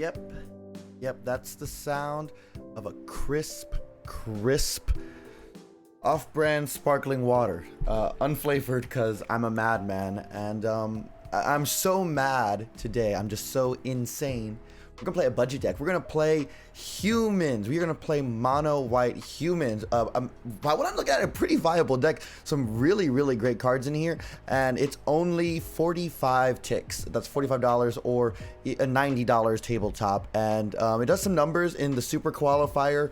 Yep. Yep, that's the sound of a crisp off-brand sparkling water. Unflavored because I'm a madman. And I'm so mad today. I'm just so insane. We're going to play a budget deck. We're going to play humans. We're going to play mono white humans. By what I'm looking at, a pretty viable deck. Some really, really great cards in here. And it's only 45 ticks. That's $45 or a $90 tabletop. And it does some numbers in the super qualifier.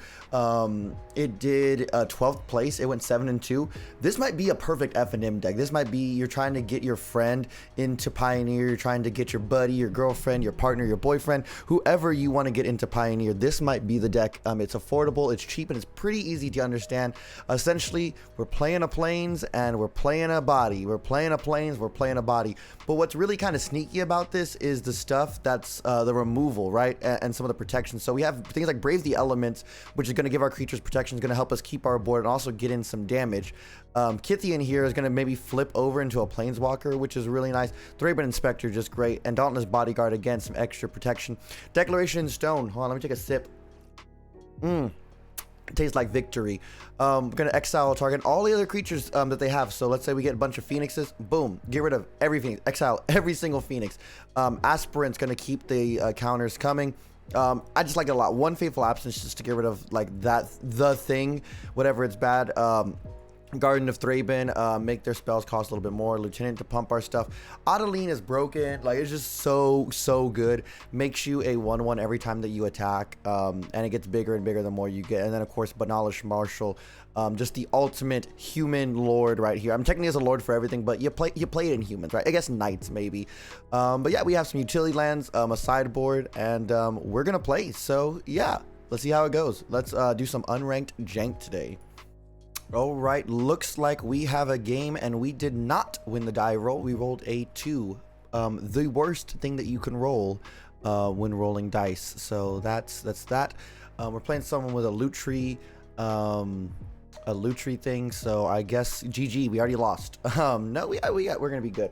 It did 12th place. It went 7-2. This might be a perfect F&M deck. This might be, you're trying to get your friend into Pioneer. You're trying to get your buddy, your girlfriend, your partner, your boyfriend, whoever you want to get into Pioneer. This might be the deck. It's affordable, it's cheap, and it's pretty easy to understand. Essentially, we're playing a planes and we're playing a body. We're playing a planes, we're playing a body. But what's really kind of sneaky about this is the stuff that's the removal, right? And some of the protection. So we have things like Brave the Elements, which is going to give our creatures protection, is going to help us keep our board and also get in some damage. 𝐂𝐚𝐬𝐮 here is going to maybe flip over into a Planeswalker, which is really nice. Thraben Inspector, just great. And Dauntless Bodyguard, again, some extra protection. Declaration in Stone. Hold on, let me take a sip. It tastes like victory. We're going to exile a target. All the other creatures that they have. So let's say we get a bunch of Phoenixes. Boom. Get rid of every Phoenix. Exile every single Phoenix. Aspirant's going to keep the counters coming. I just like it a lot. One Fateful Absence just to get rid of like the thing, whatever it's bad. Garden of Thraben, make their spells cost a little bit more. Lieutenant to pump our stuff. Adeline is broken. Like, it's just so good. Makes you a 1/1 every time that you attack. And it gets bigger and bigger the more you get. And then, of course, Banalish Marshal. Just the ultimate human lord right here. I'm technically as a lord for everything, but you play it in humans, right? I guess knights, maybe. But yeah, we have some utility lands, a sideboard, and we're going to play. So, yeah, let's see how it goes. Let's do some unranked jank today. All right, looks like we have a game, and we did not win the die roll. We rolled a 2, the worst thing that you can roll when rolling dice. So that's that. We're playing someone with a loot tree thing. So I guess GG. We already lost. No, we're gonna be good.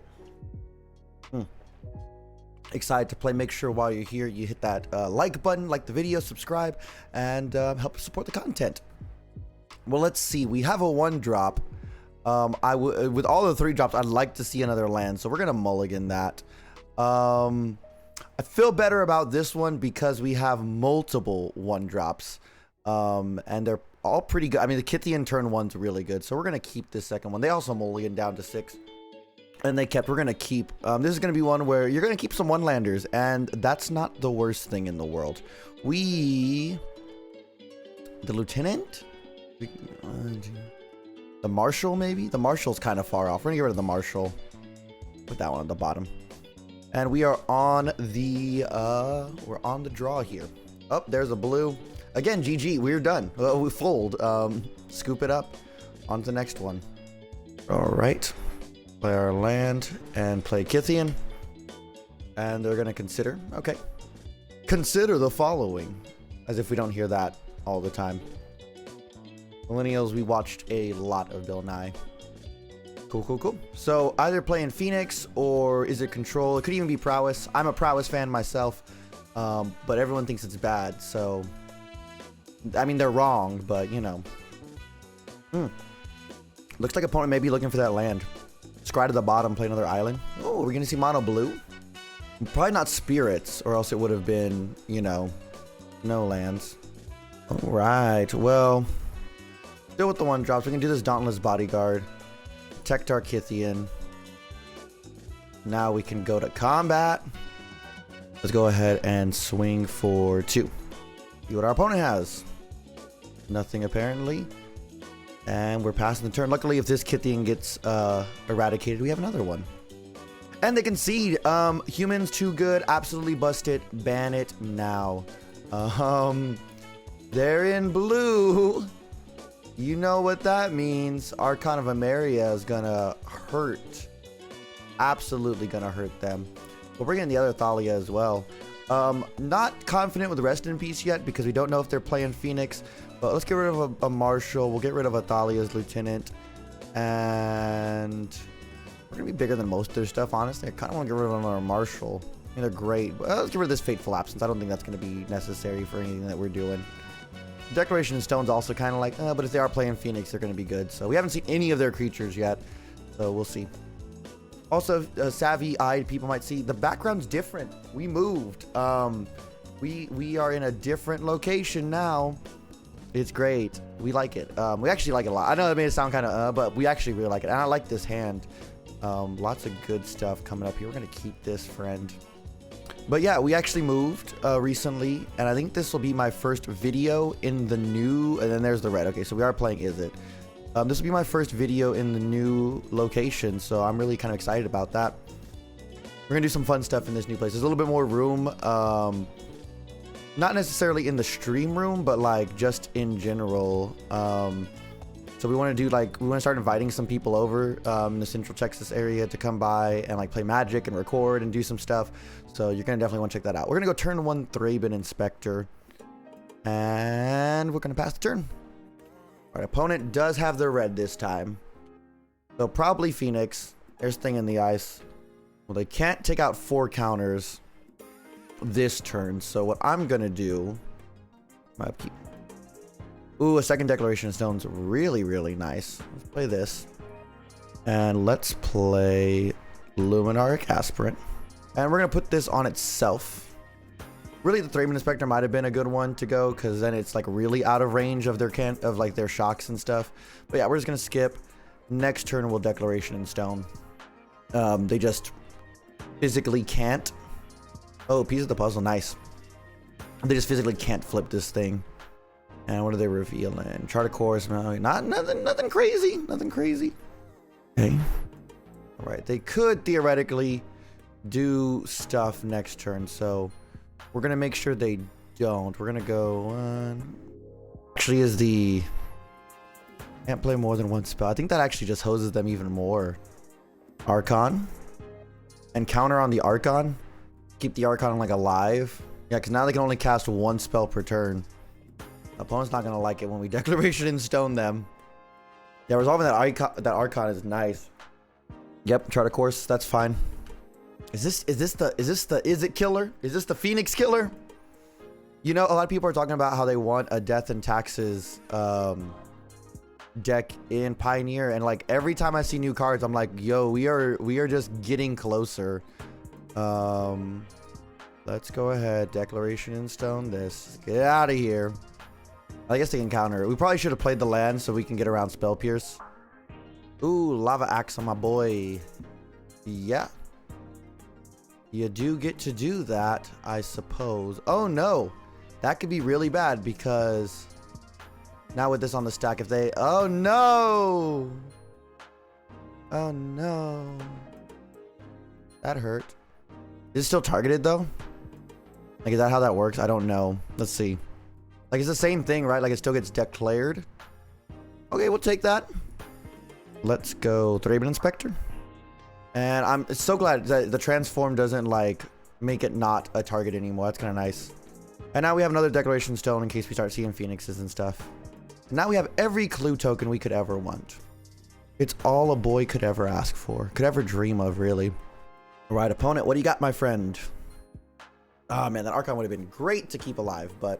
Excited to play. Make sure while you're here, you hit that like button, like the video, subscribe, and help support the content. Well, let's see. We have a 1-drop. With all the 3 drops, I'd like to see another land, so we're gonna mulligan that. I feel better about this one because we have multiple 1-drops, and they're all pretty good. I mean, the 𝐂𝐚𝐬𝐮 turn 1's really good, so we're gonna keep this second one. They also mulligan down to 6, and we're gonna keep. This is gonna be one where you're gonna keep some 1-landers, and that's not the worst thing in the world. The Lieutenant. The Marshal, maybe? The Marshal's kind of far off. We're gonna get rid of the Marshal. Put that one at the bottom. And we are on the draw here. Oh, there's a blue. Again, GG. We're done. We fold. Scoop it up. On to the next one. All right. Play our land and play 𝐂𝐚𝐬𝐮. And they're gonna consider. Okay. Consider the following. As if we don't hear that all the time. Millennials, we watched a lot of Bill Nye. Cool. So either playing Phoenix or is it Control? It could even be Prowess. I'm a Prowess fan myself, but everyone thinks it's bad. So, I mean, they're wrong, but you know. Looks like opponent may be looking for that land. Scry to the bottom, play another island. Oh, we're gonna see mono blue. Probably not spirits, or else it would have been, you know, no lands. All right, well. Still with the 1-drops, we can do this Dauntless Bodyguard. Protect our 𝐂𝐚𝐬𝐮. Now we can go to combat. Let's go ahead and swing for 2. See what our opponent has. Nothing apparently. And we're passing the turn. Luckily, if this 𝐂𝐚𝐬𝐮 gets eradicated, we have another one. And they concede. Humans too good. Absolutely bust it. Ban it now. They're in blue. You know what that means. Archon of Emeria is gonna hurt. Absolutely gonna hurt them. We'll bring in the other Thalia as well. Not confident with Rest in Peace yet because we don't know if they're playing Phoenix. But let's get rid of a Marshal. We'll get rid of a Thalia's Lieutenant. And we're gonna be bigger than most of their stuff, honestly. I kind of want to get rid of another Marshal. they're great. Well, let's get rid of this Fateful Absence. I don't think that's going to be necessary for anything that we're doing. Declaration in Stone's also kind of like, but if they are playing Phoenix, they're going to be good. So we haven't seen any of their creatures yet, so we'll see. Also, savvy-eyed people might see the background's different. We moved. We are in a different location now. It's great. We like it. We actually like it a lot. I know it made it sound kind of but we actually really like it. And I like this hand. Lots of good stuff coming up here. We're going to keep this, friend. But yeah, we actually moved recently, and I think this will be my first video in the new, and then there's the red. Okay, so we are playing Izzet. This will be my first video in the new location, so I'm really kind of excited about that. We're going to do some fun stuff in this new place. There's a little bit more room, not necessarily in the stream room, but like just in general. So we want to do like, we want to start inviting some people over in the Central Texas area to come by and like play Magic and record and do some stuff. So you're going to definitely want to check that out. We're going to go turn 1 Thraben Inspector. And we're going to pass the turn. Our opponent does have the red this time. So probably Phoenix. There's Thing in the Ice. Well, they can't take out 4 counters this turn. So what I'm going to do, my upkeep. Ooh, a second Declaration of Stone's really, really nice. Let's play this. And let's play Luminaric Aspirant. And we're going to put this on itself. Really, the Thraben Inspector might have been a good one to go, because then it's like really out of range of their their shocks and stuff. But yeah, we're just going to skip. Next turn, we'll Declaration in Stone. They just physically can't. Oh, piece of the puzzle. Nice. They just physically can't flip this thing. And what are they revealing? Chart of Course. No, nothing crazy. Nothing crazy. Okay. All right. They could theoretically do stuff next turn, so we're gonna make sure they don't. We're gonna go actually is the can't play more than 1 spell. I think that actually just hoses them even more. Archon and counter on the Archon. Keep the Archon like alive. Yeah, because now they can only cast 1 spell per turn. Opponent's not gonna like it when we Declaration in Stone them. Yeah, resolving that Archon is nice. Yep, Chart of Course, that's fine. Is this the Izzet killer? Is this the Phoenix killer? You know, a lot of people are talking about how they want a Death and Taxes deck in Pioneer, and like every time I see new cards, I'm like, yo, we are just getting closer. Let's go ahead, Declaration in Stone this. Get out of here. I guess they can counter. We probably should have played the land so we can get around Spell Pierce. Ooh, Lava Axe on my boy. Yeah. You do get to do that, I suppose. Oh, no. That could be really bad because now with this on the stack, if they... Oh, no. Oh, no. That hurt. Is it still targeted, though? Like, is that how that works? I don't know. Let's see. Like, it's the same thing, right? Like, it still gets declared. Okay, we'll take that. Let's go Thraben Inspector. And I'm so glad that the transform doesn't, like, make it not a target anymore. That's kind of nice. And now we have another Declaration Stone in case we start seeing Phoenixes and stuff. Now we have every clue token we could ever want. It's all a boy could ever ask for. Could ever dream of, really. All right, opponent, what do you got, my friend? Oh, man, that Archon would have been great to keep alive, but...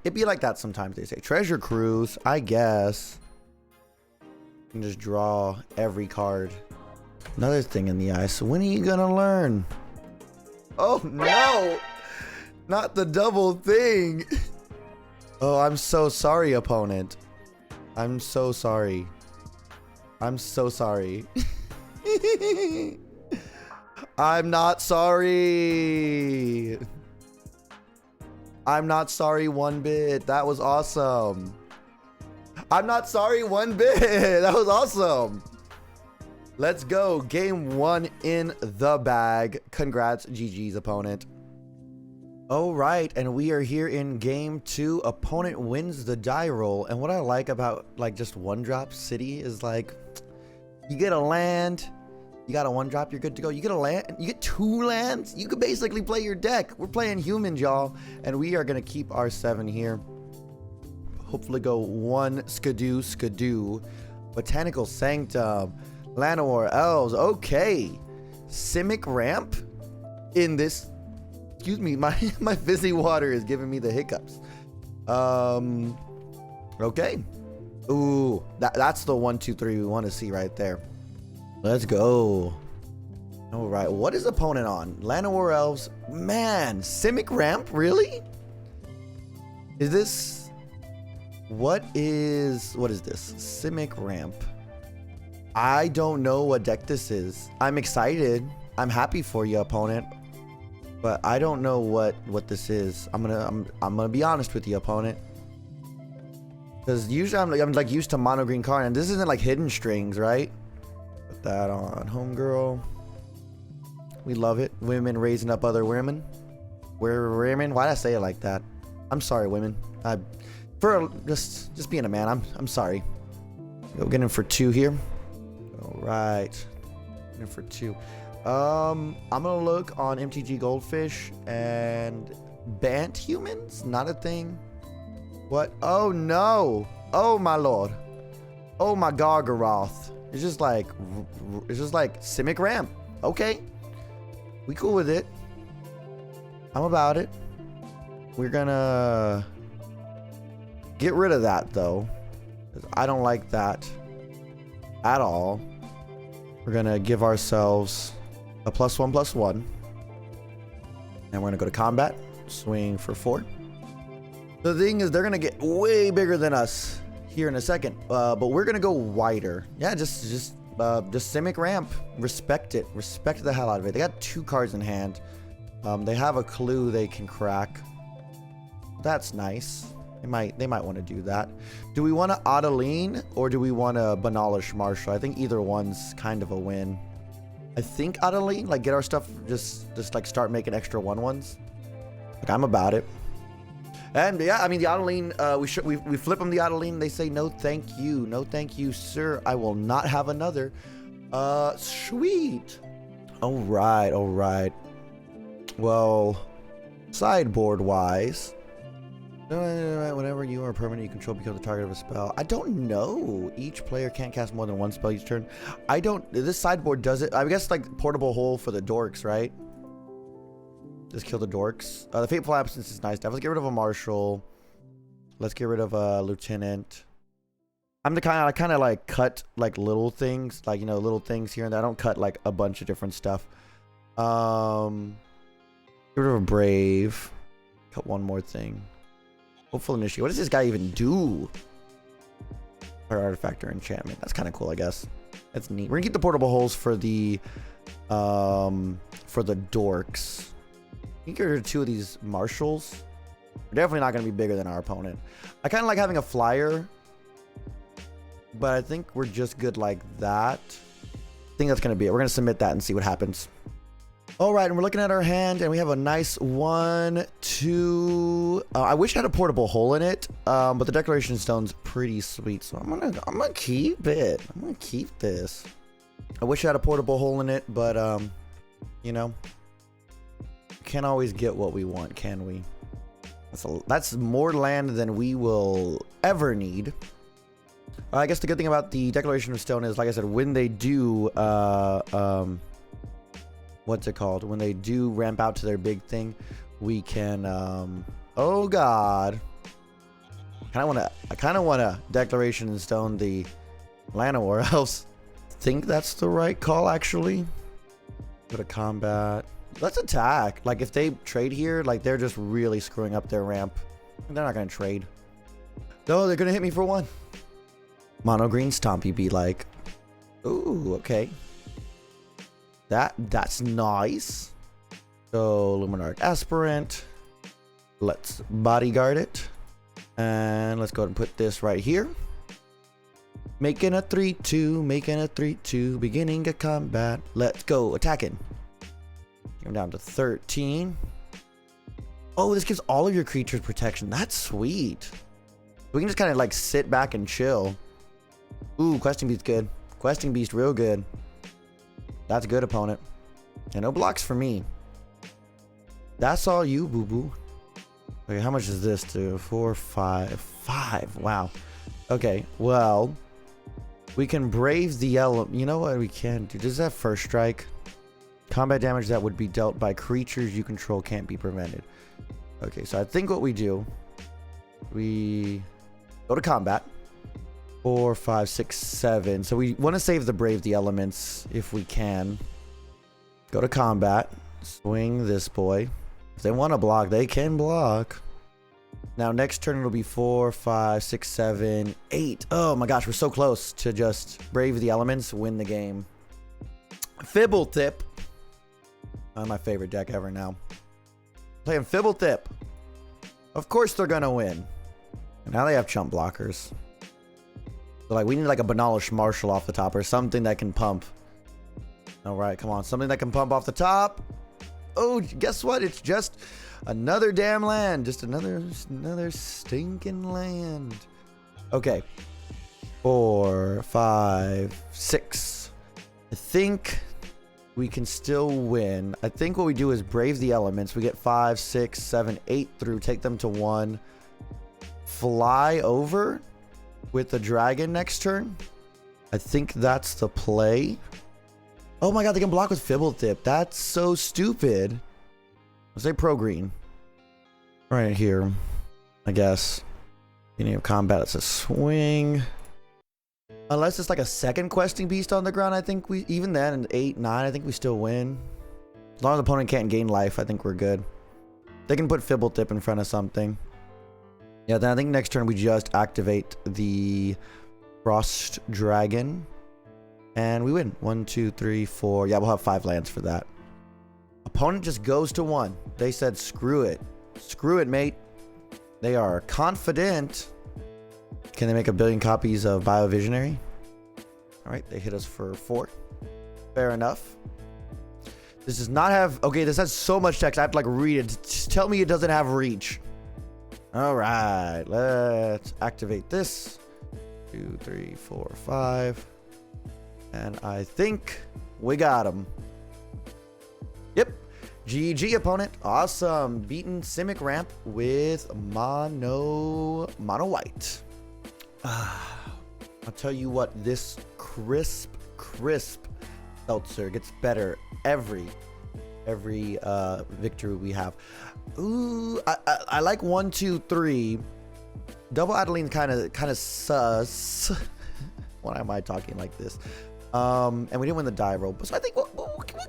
it'd be like that sometimes, they say. Treasure Cruise, I guess. You can just draw every card. Another Thing in the Eye. So when are you gonna learn? Oh, no! Not the double thing! Oh, I'm so sorry, opponent. I'm so sorry. I'm so sorry. I'm not sorry. I'm not sorry one bit. That was awesome. I'm not sorry one bit. That was awesome. Let's go. Game 1 in the bag. Congrats, GG's opponent. All right, and we are here in game 2. Opponent wins the die roll. And what I like about like just 1-drop City is like you get a land, you got a 1-drop, you're good to go. You get a land, you get 2 lands, you could basically play your deck. We're playing humans, y'all, and we are gonna keep our 7 here. Hopefully go 1 Skadoo. Botanical Sanctum, Llanowar Elves. Okay, Simic Ramp. in this. Excuse me, my fizzy water is giving me the hiccups. Okay. Ooh, that's the 1, 2, 3 we want to see right there. Let's go. All right, what is opponent on? Land of War Elves. Man, Simic ramp, really? Is this? What is this? Simic ramp. I don't know what deck this is. I'm excited. I'm happy for you, opponent. But I don't know what this is. I'm gonna be honest with you, opponent. Because usually I'm like used to mono green card, and this isn't like hidden strings, right? Put that on, homegirl. We love it. Women raising up other women. We're women. Why did I say it like that? I'm sorry, women. For just being a man. I'm sorry. Go get him for 2 here. All right. Get him for 2. I'm gonna look on MTG Goldfish and Bant humans. Not a thing. What? Oh no! Oh my lord! Oh my Gargaroth! It's just like Simic ramp. Okay, we cool with it. I'm about it. We're gonna get rid of that though, 'cause I don't like that at all. We're gonna give ourselves a +1/+1, and we're gonna go to combat, swing for 4. The thing is, they're gonna get way bigger than us here in a second, but we're gonna go wider. Yeah, just Simic ramp. Respect it. Respect the hell out of it. They got 2 cards in hand. They have a clue they can crack. That's nice. They might want to do that. Do we want to Adeline or do we want to Banalish Marshall? I think either one's kind of a win. I think Adeline, like get our stuff, just like start making extra 1/1s. Like I'm about it. And yeah, I mean the Adeline, we flip them the Adeline. They say no, thank you, no, thank you, sir. I will not have another. Sweet. All right, all right. Well, sideboard wise, whenever you are permanent, you control becomes the target of a spell. I don't know. Each player can't cast more than 1 spell each turn. I don't. This sideboard does it. I guess like portable hole for the dorks, right? Just kill the dorks. The Fateful Absence is nice. Let's get rid of a Marshal. Let's get rid of a Lieutenant. I'm the kind of like cut like little things, like, you know, little things here and there. I don't cut like a bunch of different stuff. Get rid of a Brave. Cut one more thing. Hopeful Initiate. What does this guy even do? Or Artifact or Enchantment. That's kind of cool, I guess. That's neat. We're gonna keep the portable holes for the dorks. I think there are 2 of these Marshals. We're definitely not going to be bigger than our opponent. I kind of like having a flyer, but I think we're just good like that. I think that's going to be it. We're going to submit that and see what happens. All right, and we're looking at our hand, and we have a nice 1, 2. I wish I had a portable hole in it, but the Declaration Stone's pretty sweet, so I'm gonna keep it. I'm gonna keep this. I wish I had a portable hole in it, but you know. Can't always get what we want, can we? That's more land than we will ever need. I guess the good thing about the Declaration of Stone is, like I said, when they do what's it called? When they do ramp out to their big thing, we can oh god. I kinda wanna Declaration in Stone the Land of War Elves. Think that's the right call, actually. Go to combat. Let's attack. Like, if they trade here, like, they're just really screwing up their ramp. They're not gonna trade. No, they're gonna hit me for 1. Mono green Stompy be like, ooh, okay. That's nice. So Luminarch Aspirant. Let's bodyguard it. And let's go ahead and put this right here. Making a 3-2, making a 3-2, beginning a combat. Let's go, attacking. I'm down to 13. Oh, this gives all of your creatures protection. That's sweet. We can just kind of like sit back and chill. Ooh, Questing Beast good. Questing Beast real good. That's good, opponent. And no blocks for me. That's all you, boo-boo. Okay, how much is this to? 4, 5. 5. Wow. Okay, well, we can brave the element. You know what we can do? Does that first strike? Combat damage that would be dealt by creatures you control can't be prevented. Okay, so I think what we do, we go to combat. 4, 5, 6, 7. So we want to save the Brave the Elements if we can. Go to combat. Swing this boy. If they want to block, they can block. Now next turn it'll be 4, 5, 6, 7, 8. Oh my gosh, we're so close to just Brave the Elements, win the game. Fibble Tip. My favorite deck ever now. Playing Fibble Tip. Of course they're gonna win. And now they have chump blockers. So like we need like a Banalish Marshall off the top or something that can pump. Alright, come on. Something that can pump off the top. Oh, guess what? It's just another damn land. Just another stinking land. Okay. 4, 5, 6. I think we can still win. I think what we do is Brave the Elements. We get 5, 6, 7, 8 through. Take them to 1. Fly over with the dragon next turn. I think that's the play. Oh my god, they can block with Fibble Tip. That's so stupid. Let's say pro green. Right here, I guess. Beginning of combat, it's a swing. Unless it's like a second questing beast on the ground, I think we, even then, in 8, 9, I think we still win. As long as the opponent can't gain life, I think we're good. They can put Fibble Tip in front of something. Yeah, then I think next turn we just activate the Frost Dragon. And we win. 1, 2, 3, 4. Yeah, we'll have 5 lands for that. Opponent just goes to 1. They said, screw it. Screw it, mate. They are confident. Can they make a billion copies of Biovisionary? All right, they hit us for 4. Fair enough. This does not have... Okay, this has so much text. I have to, like, read it. Just tell me it doesn't have reach. All right, let's activate this. 2, 3, 4, 5. And I think we got him. Yep. GG, opponent. Awesome. Beaten Simic ramp with mono white. I'll tell you what, this crisp seltzer gets better every victory we have. Ooh, I like 1, 2, 3. Double Adeline kind of sus. Why am I talking like this? And we didn't win the die roll, so I think we'll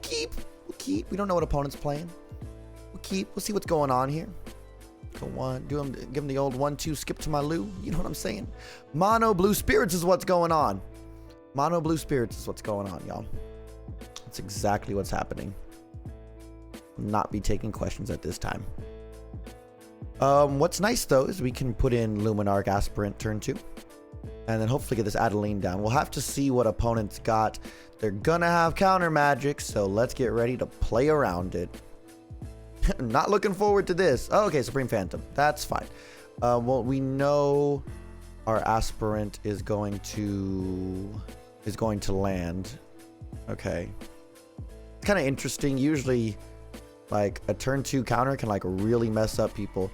keep. We'll keep. We don't know what opponent's playing. We'll keep. We'll see what's going on here. Go one, give him the old 1, 2, skip to my loo. You know what I'm saying? Mono Blue Spirits is what's going on. Mono Blue Spirits is what's going on, y'all. That's exactly what's happening. Not be taking questions at this time. What's nice though is we can put in Luminarch Aspirant turn 2. And then hopefully get this Adeline down. We'll have to see what opponents got. They're gonna have counter magic, so let's get ready to play around it. Not looking forward to this. Oh, okay, Supreme Phantom. That's fine. Well, we know our Aspirant is going to land. Okay. It's kind of interesting. Usually, like a turn 2 counter can like really mess up people.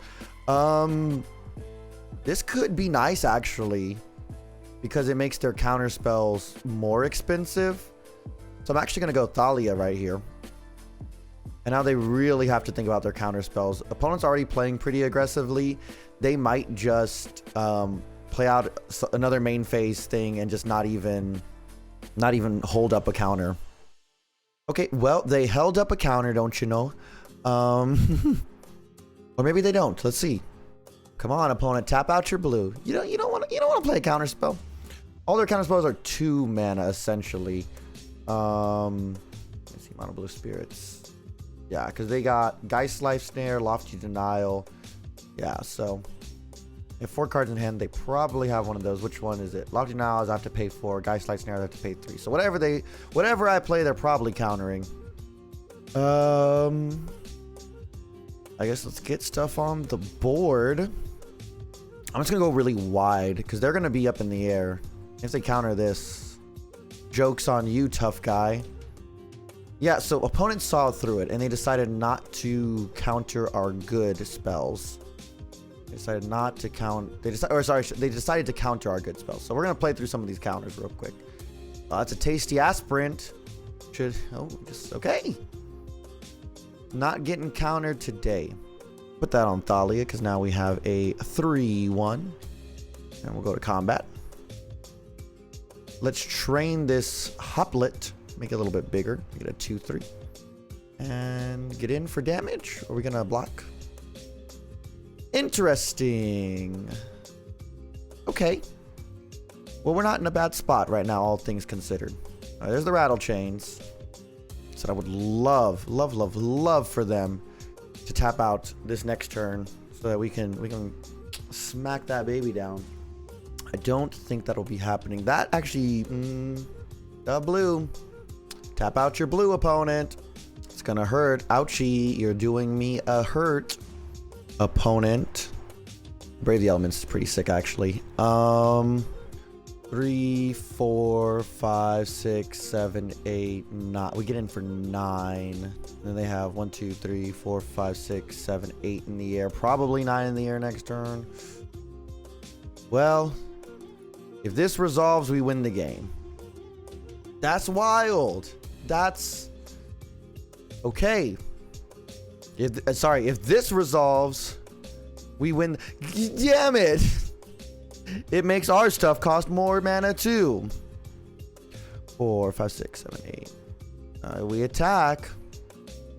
This could be nice actually, because it makes their counter spells more expensive. So I'm actually gonna go Thalia right here. And now they really have to think about their counter spells. Opponent's already playing pretty aggressively. They might just play out another main phase thing and just not even hold up a counter. Okay, well, they held up a counter, don't you know? Or maybe they don't. Let's see. Come on, opponent, tap out your blue. You don't want to play a counter spell. All their counter spells are 2 mana essentially. Let's see, Mono Blue Spirits. Yeah, because they got Geist Life Snare, Lofty Denial. Yeah, so they have 4 cards in hand. They probably have one of those. Which one is it? Lofty Denial is I have to pay 4. Geist Life Snare I have to pay 3. So whatever I play, they're probably countering. I guess let's get stuff on the board. I'm just gonna go really wide because they're gonna be up in the air. If they counter this, joke's on you, tough guy. Yeah, so opponents saw through it and they decided not to counter our good spells. They decided not to they decided to counter our good spells. So we're gonna play through some of these counters real quick. That's a tasty Aspirant. Just okay. Not getting countered today. Put that on Thalia because now we have a 3-1. And we'll go to combat. Let's train this Hoplet. Make it a little bit bigger. Make it a 2-3. And get in for damage. Or are we going to block? Interesting. Okay. Well, we're not in a bad spot right now, all things considered. There's the rattle chains. So I would love for them to tap out this next turn so that we can smack that baby down. I don't think that'll be happening. That actually, the blue. Tap out your blue opponent. It's gonna hurt. Ouchie, you're doing me a hurt. Opponent. Brave the Elements is pretty sick actually. 3, 4, 5, 6, 7, 8, 9. We get in for 9. And then they have 1, 2, 3, 4, 5, 6, 7, 8 in the air. Probably 9 in the air next turn. Well, if this resolves, we win the game. That's wild. That's okay. If this resolves, we win. Damn it. It makes our stuff cost more mana too. 4, 5, 6, 7, 8. We attack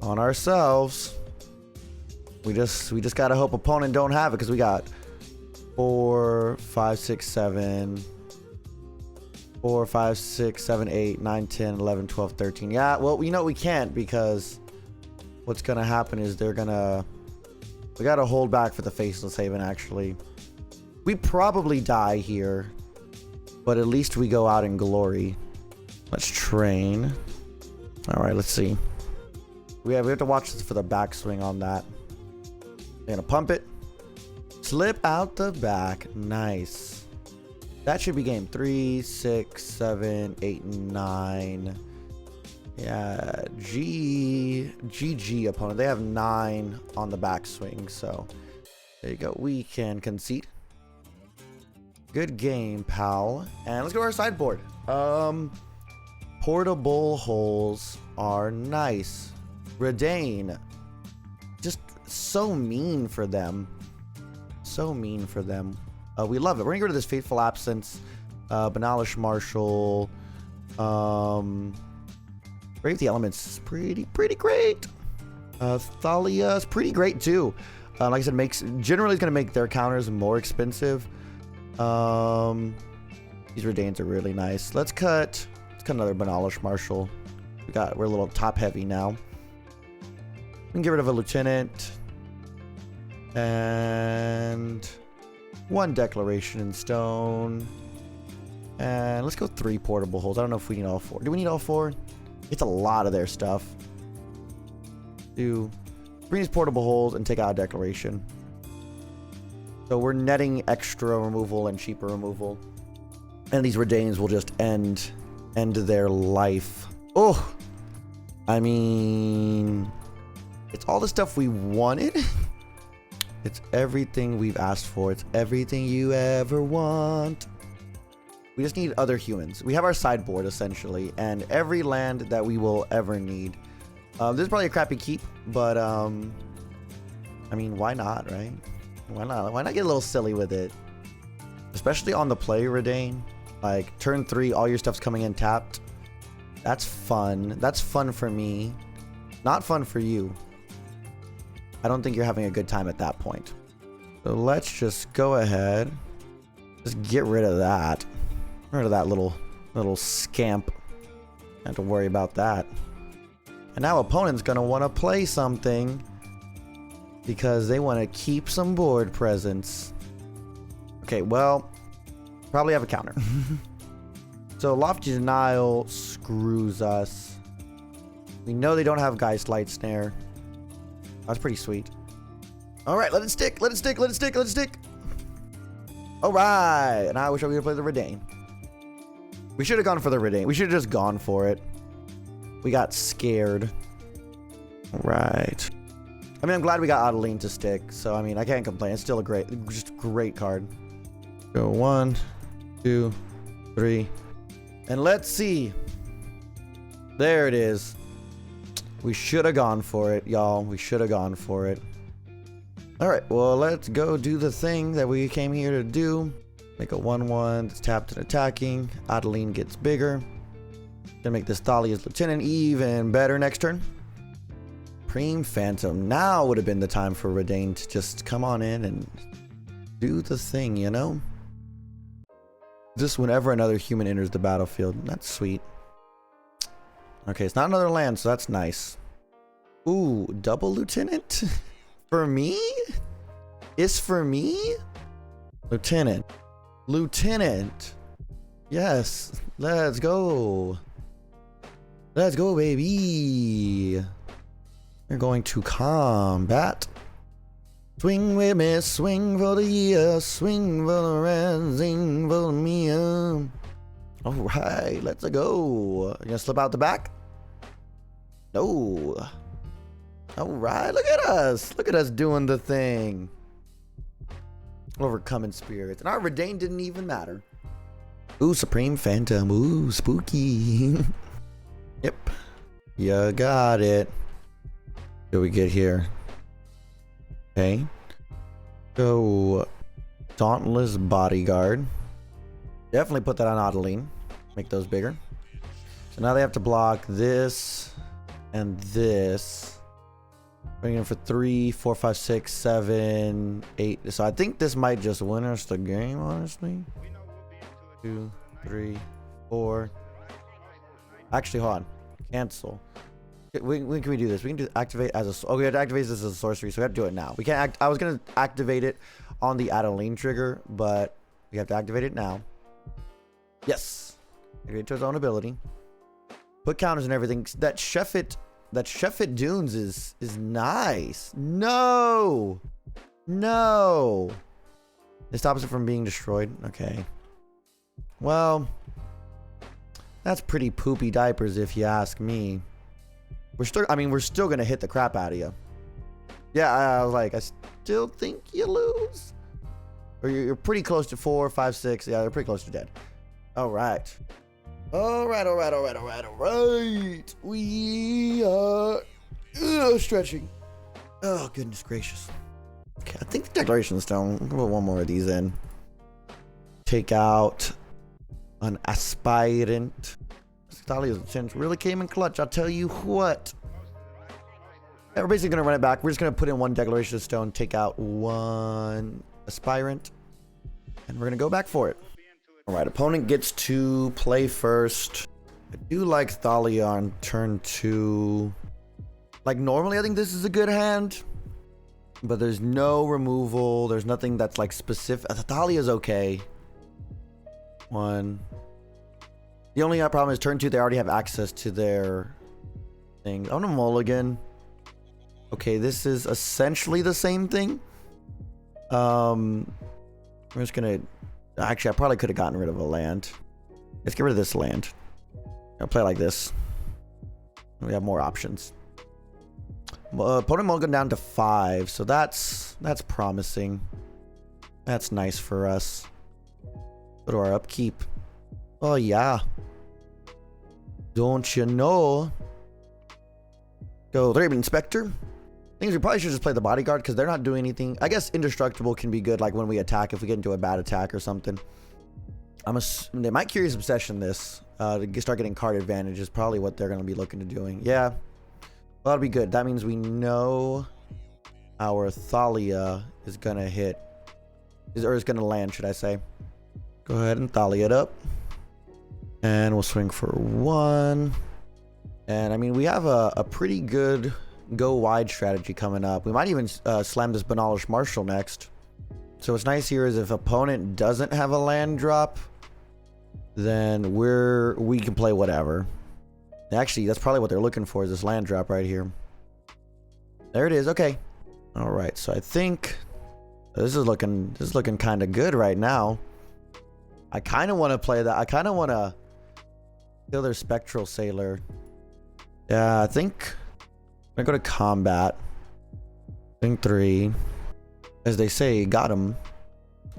on ourselves. We just gotta hope opponent don't have it because we got 4, 5, 6, 7. 4, 5, 6, 7, 8, 9, 10, 11, 12, 13. Yeah, well, you know we can't because what's gonna happen is we gotta hold back for the Faceless Haven actually. We probably die here, but at least we go out in glory. Let's train. All right, let's see. We have to watch this for the backswing on that. We're gonna pump it. Slip out the back. Nice. That should be game 3, 6, 7, 8, 9. Yeah, GG opponent. They have 9 on the backswing, so there you go. We can concede. Good game, pal. And let's go to our sideboard. Portable holes are nice. Redain. Just so mean for them. So mean for them. We love it. We're gonna go to this Fateful Absence. Banalish Marshal. Brave the Elements is pretty great. Thalia is pretty great too. Like I said, generally is gonna make their counters more expensive. These Redains are really nice. Let's cut another Banalish Marshal. We're a little top heavy now. We can get rid of a Lieutenant. And 1 Declaration in Stone. And let's go 3 portable holes. I don't know if we need all 4. Do we need all 4? It's a lot of their stuff. Do 3 these portable holes and take out a Declaration. So we're netting extra removal and cheaper removal. And these Redains will just end their life. Oh! I mean, it's all the stuff we wanted. It's everything we've asked for. It's everything you ever want. We just need other humans. We have our sideboard, essentially, and every land that we will ever need. This is probably a crappy keep, but, I mean, why not, right? Why not? Why not get a little silly with it? Especially on the play, Redain. Like, turn 3, all your stuff's coming in tapped. That's fun. That's fun for me. Not fun for you. I don't think you're having a good time at that point. So let's just go ahead. Just get rid of that. Get rid of that little scamp. Don't have to worry about that. And now opponent's gonna want to play something because they want to keep some board presence. Okay, well, probably have a counter. So Lofty Denial screws us. We know they don't have Geist Light Snare. That's pretty sweet. All right, let it stick. Let it stick. Let it stick. Let it stick. All right. And I wish I would have played the Redain. We should have gone for the Redain. We should have just gone for it. We got scared. All right. I mean, I'm glad we got Adeline to stick. So, I mean, I can't complain. It's still just a great card. Go 1, 2, 3. And let's see. There it is. We should have gone for it, y'all. We should have gone for it. All right, well, let's go do the thing that we came here to do. Make a 1/1 that's tapped and attacking. 𝐂𝐚𝐬𝐿 gets bigger. Gonna make this Thalia's Lieutenant even better next turn. Supreme Phantom. Now would have been the time for Redain to just come on in and do the thing, you know? Just whenever another human enters the battlefield. That's sweet. Okay, it's not another land, so that's nice. Ooh, double Lieutenant? For me? It's for me? Lieutenant. Lieutenant. Yes. Let's go. Let's go, baby. We're going to combat. Swing with me, swing for the year, swing for the red, zing for the me. Alright, let's go. You gonna slip out the back? No. Alright, look at us. Look at us doing the thing. Overcoming spirits. And our Redain didn't even matter. Ooh, Supreme Phantom. Ooh, spooky. Yep. You got it. What do we get here? Okay. Go Dauntless Bodyguard. Definitely put that on 𝐂𝐚𝐬𝐿. Make those bigger. So now they have to block this and this. Bring in for 3, 4, 5, 6, 7, 8. So I think this might just win us the game, honestly. 2, 3, 4. Actually, hold on. Cancel. When can we do this? We can do activate as a. Oh, we have to activate this as a sorcery, so we have to do it now. We can't act. I was gonna activate it on the 𝐂𝐚𝐬𝐿 trigger, but we have to activate it now. Yes. Activate to its own ability. Put counters and everything. That Sheffit Dunes is nice. No. No. It stops it from being destroyed. Okay. Well, that's pretty poopy diapers if you ask me. We're still gonna hit the crap out of you. Yeah, I was like, I still think you lose. Or you're pretty close to 4, 5, 6. Yeah, they're pretty close to dead. All right. All right. We are stretching. Oh, goodness gracious. Okay, I think the Declaration Stone. We'll put one more of these in. Take out an Aspirant. Thalia's Lieutenant really came in clutch. I'll tell you what. We're basically going to run it back. We're just going to put in one Declaration Stone, take out one Aspirant, and we're going to go back for it. All right, opponent gets to play first. I do like Thalia on turn 2. Like, normally I think this is a good hand, but there's no removal. There's nothing that's like specific. Thalia's okay. 1. The only problem is turn 2, they already have access to their thing. I'm gonna mulligan. Okay, this is essentially the same thing. I'm just gonna... Actually, I probably could have gotten rid of a land. Let's get rid of this land. I'll play like this. We have more options. Opponent mulligan down to 5, so that's promising. That's nice for us. Go to our upkeep. Oh, yeah. Don't you know? Go Raven Inspector. Things we probably should just play the Bodyguard because they're not doing anything. I guess Indestructible can be good, like when we attack, if we get into a bad attack or something. They might Curious Obsession this to start getting card advantage is probably what they're going to be looking to doing. Yeah, well, that'll be good. That means we know our Thalia is going to hit, or is going to land, should I say. Go ahead and Thalia it up. And we'll swing for 1. And I mean, we have a pretty good go wide strategy coming up. We might even slam this Banalish Marshal next. So what's nice here is if opponent doesn't have a land drop, then we can play whatever. Actually, that's probably what they're looking for, is this land drop right here. There it is. Okay. All right. So I think this is looking kind of good right now. I kind of want to play that. I kind of want to kill their Spectral Sailor. Yeah, I think I'm gonna go to combat. Thing 3. As they say, got him.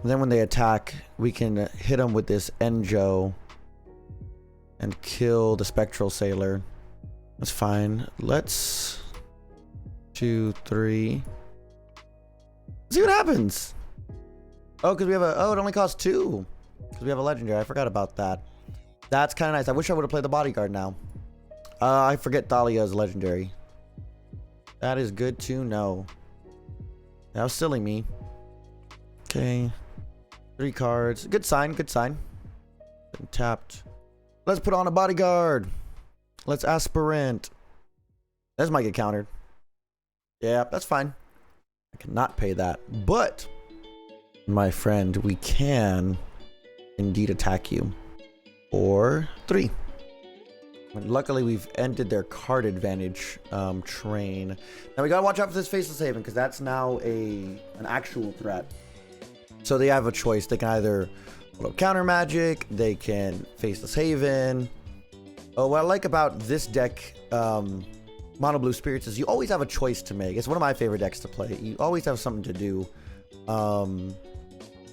And then when they attack, we can hit them with this 𝐂𝐚𝐬𝐿 and kill the Spectral Sailor. That's fine. Let's 2, 3. Let's see what happens. Oh, because we have a... Oh, it only costs 2. Because we have a legendary. I forgot about that. That's kind of nice. I wish I would have played the bodyguard now. I forget Thalia is legendary. That is good to know. That was silly me. Okay. 3 cards. Good sign. Good sign. Been tapped. Let's put on a bodyguard. Let's aspirant. This might get countered. Yeah, that's fine. I cannot pay that. But, my friend, we can indeed attack you. For 3. And luckily, we've ended their card advantage train. Now, we gotta watch out for this Faceless Haven, because that's now an actual threat. So they have a choice. They can either pull up counter magic, they can Faceless Haven. Oh, what I like about this deck, Mono Blue Spirits, is you always have a choice to make. It's one of my favorite decks to play. You always have something to do.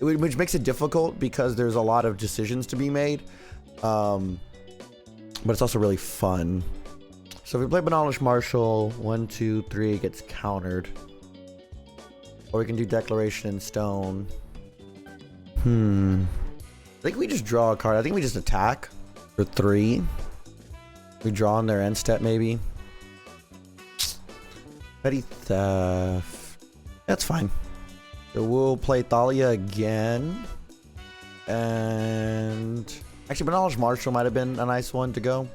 Which makes it difficult because there's a lot of decisions to be made. But it's also really fun. So if we play Banalish Marshal, 1, 2, 3, it gets countered. Or we can do Declaration in Stone. I think we just draw a card. I think we just attack for 3. We draw on their end step, maybe. Petty Theft. That's fine. So we'll play Thalia again. And actually, Banalish Marshal might have been a nice one to go.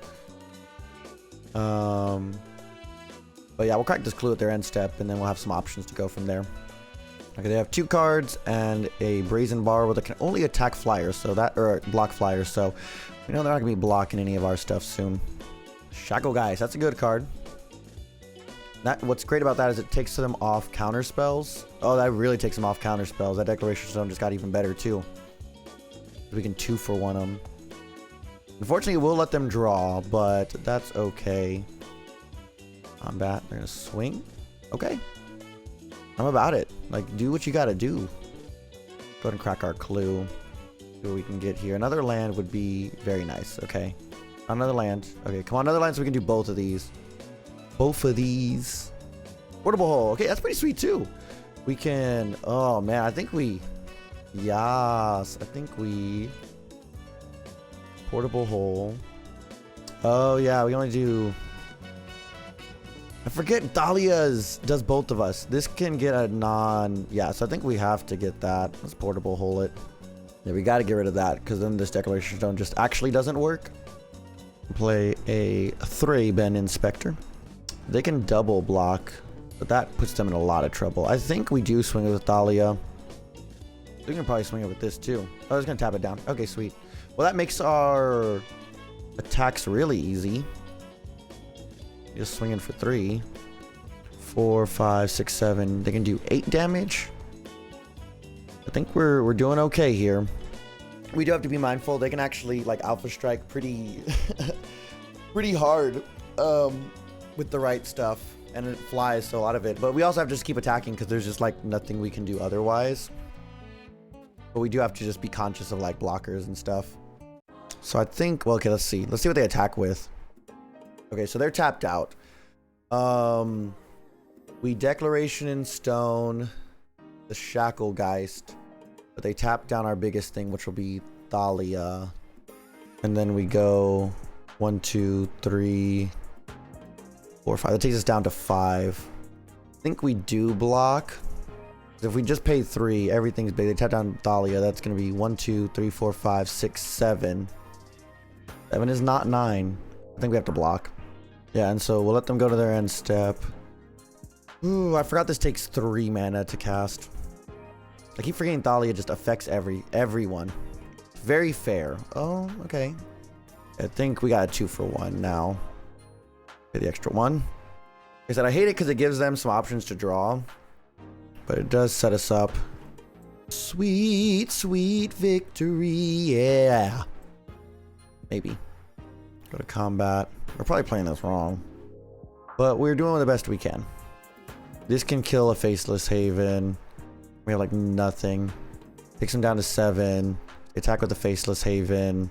But yeah, we'll crack this clue at their end step, and then we'll have some options to go from there. Okay, they have 2 cards and a Brazen Bar where they can only attack flyers, so that, or block flyers, so we know they're not gonna be blocking any of our stuff soon. Shackle Guys, that's a good card. What's great about that is it takes them off counter spells. Oh, that really takes them off counter spells. That Declaration Stone just got even better too. We can 2-for-1 them. Unfortunately, we'll let them draw, but that's okay. Combat, they're gonna swing. Okay. I'm about it. Like, do what you gotta do. Go ahead and crack our clue. See what we can get here. Another land would be very nice. Okay. Another land. Okay, come on, another land so we can do both of these. Both of these. Portable Hole. Okay, that's pretty sweet too. We can... Oh, man. I think we... Yes. I think we... Portable Hole. Oh, yeah. We only do... I forget Thalia's does both of us. This can get a non... Yeah, so I think we have to get that. Let's Portable Hole it. Yeah, we got to get rid of that because then this Declaration Stone just actually doesn't work. Play a Thraben Inspector. They can double block, but that puts them in a lot of trouble. I think we do swing it with Thalia. We can probably swing it with this too. Oh, I was going to tap it down. Okay, sweet. Well, that makes our attacks really easy. Just swinging for 3. 4, 5, 6, 7. They can do 8 damage. I think we're doing okay here. We do have to be mindful. They can actually like Alpha Strike pretty pretty hard with the right stuff, and it flies so a lot of it. But we also have to just keep attacking because there's just like nothing we can do otherwise. But we do have to just be conscious of like blockers and stuff. So I think, well, okay, let's see what they attack with. Okay, so they're tapped out. We Declaration in Stone the Shacklegeist, but they tap down our biggest thing, which will be Thalia. And then we go 1, 2, 3, 4, 5. That takes us down to 5. I think we do block. If we just pay 3, everything's big. They tap down Thalia. That's going to be 1, 2, 3, 4, 5, 6, 7. 7 is not 9. I think we have to block. Yeah, and so we'll let them go to their end step. Ooh, I forgot this takes 3 mana to cast. I keep forgetting Thalia just affects everyone. Very fair. Oh, okay. I think we got a 2-for-1 now. Pay the extra 1. Like I said, I hate it because it gives them some options to draw. But it does set us up. Sweet, sweet victory. Yeah. Maybe. Go to combat. We're probably playing this wrong. But we're doing the best we can. This can kill a Faceless Haven. We have like nothing. Takes him down to 7. Attack with the Faceless Haven.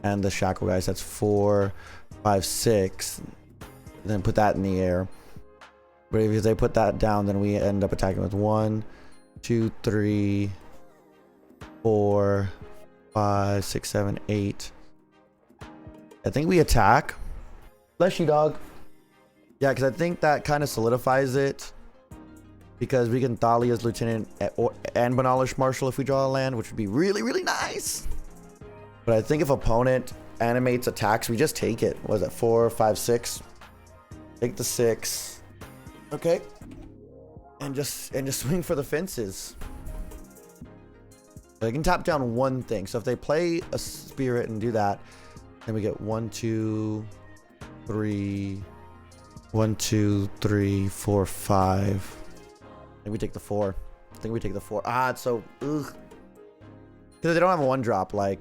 And the Shackle Guys. That's 4, 5, 6. then put that in the air. But if they put that down, then we end up attacking with 1, 2, 3, 4, 5, 6, 7, 8. I think we attack. Bless you, dog. Yeah, because I think that kind of solidifies it. Because we can Thalia's Lieutenant and Banalish Marshal if we draw a land, which would be really, really nice. But I think if opponent animates attacks, we just take it. What is that? 4, 5, 6. Take the 6. Okay. And just swing for the fences. They can tap down one thing. So if they play a spirit and do that, then we get 1, 2, 3. 1, 2, 3, 4, 5. I think we take the 4. I think we take the 4. Ah, it's so ugh. Because they don't have a 1-drop. Like,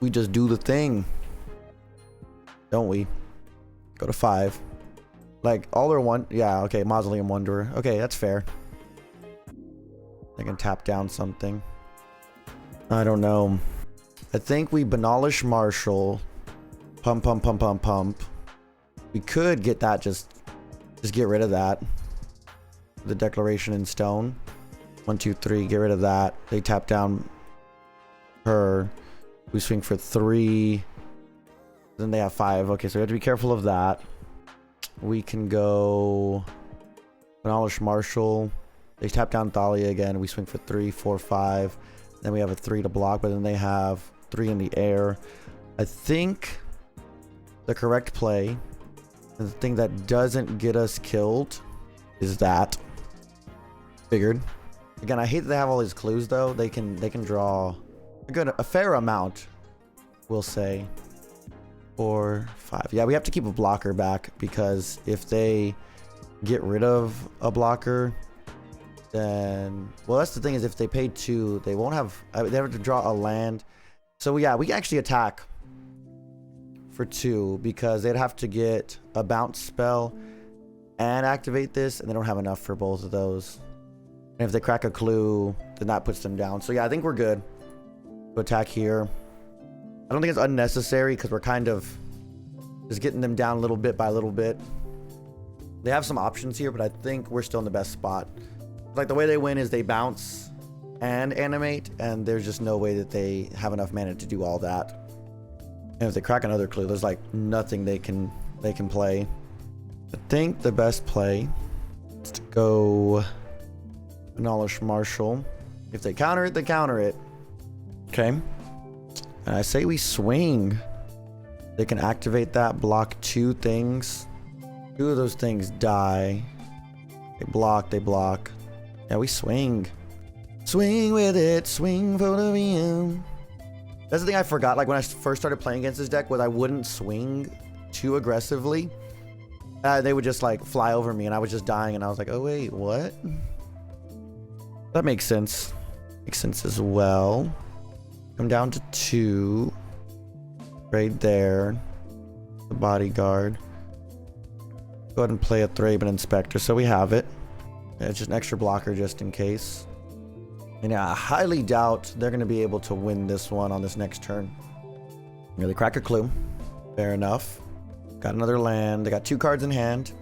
we just do the thing, don't we? Go to 5. Like, all their 1. Yeah, okay. Mausoleum Wanderer. Okay, that's fair. They can tap down something. I don't know. I think we Banalish Marshal. Pump, pump, pump, pump, pump. We could get that, just get rid of that. The Declaration in Stone. 1, 2, 3. Get rid of that. They tap down her. We swing for 3. Then they have 5. Okay, so we have to be careful of that. We can go Banalish Marshal. They tap down Thalia again. We swing for 3, 4, 5. Then we have a 3 to block, but then they have 3 in the air. I think the correct play, and the thing that doesn't get us killed, is that. Figured. Again, I hate that they have all these clues though. They can draw a fair amount, we'll say. 4, 5. Yeah, we have to keep a blocker back, because if they get rid of a blocker, then, well, that's the thing, is if they pay 2, they won't have, they have to draw a land. So yeah, we can actually attack for 2, because they'd have to get a bounce spell and activate this, and they don't have enough for both of those. And if they crack a clue, then that puts them down. So yeah, I think we're good to attack here. I don't think it's unnecessary, because we're kind of just getting them down little bit by little bit. They have some options here, but I think we're still in the best spot. Like, the way they win is they bounce and animate, and there's just no way that they have enough mana to do all that. And if they crack another clue, there's like nothing they can play. I think the best play is to go Banalish Marshal. If they counter it, they counter it. Okay. And I say we swing. They can activate that, block 2 things. 2 of those things die. They block, they block. Yeah, we swing. Swing with it, swing for the VM. That's the thing I forgot. Like, when I first started playing against this deck, was I wouldn't swing too aggressively. They would just like fly over me, and I was just dying, and I was like, oh wait, what? That makes sense. Makes sense as well. Come down to 2. Right there. The Bodyguard. Go ahead and play a Thraben Inspector, so we have it. Yeah, it's just an extra blocker just in case. And yeah, I highly doubt they're going to be able to win this one on this next turn. Really crack a clue. Fair enough. Got another land. They got 2 cards in hand.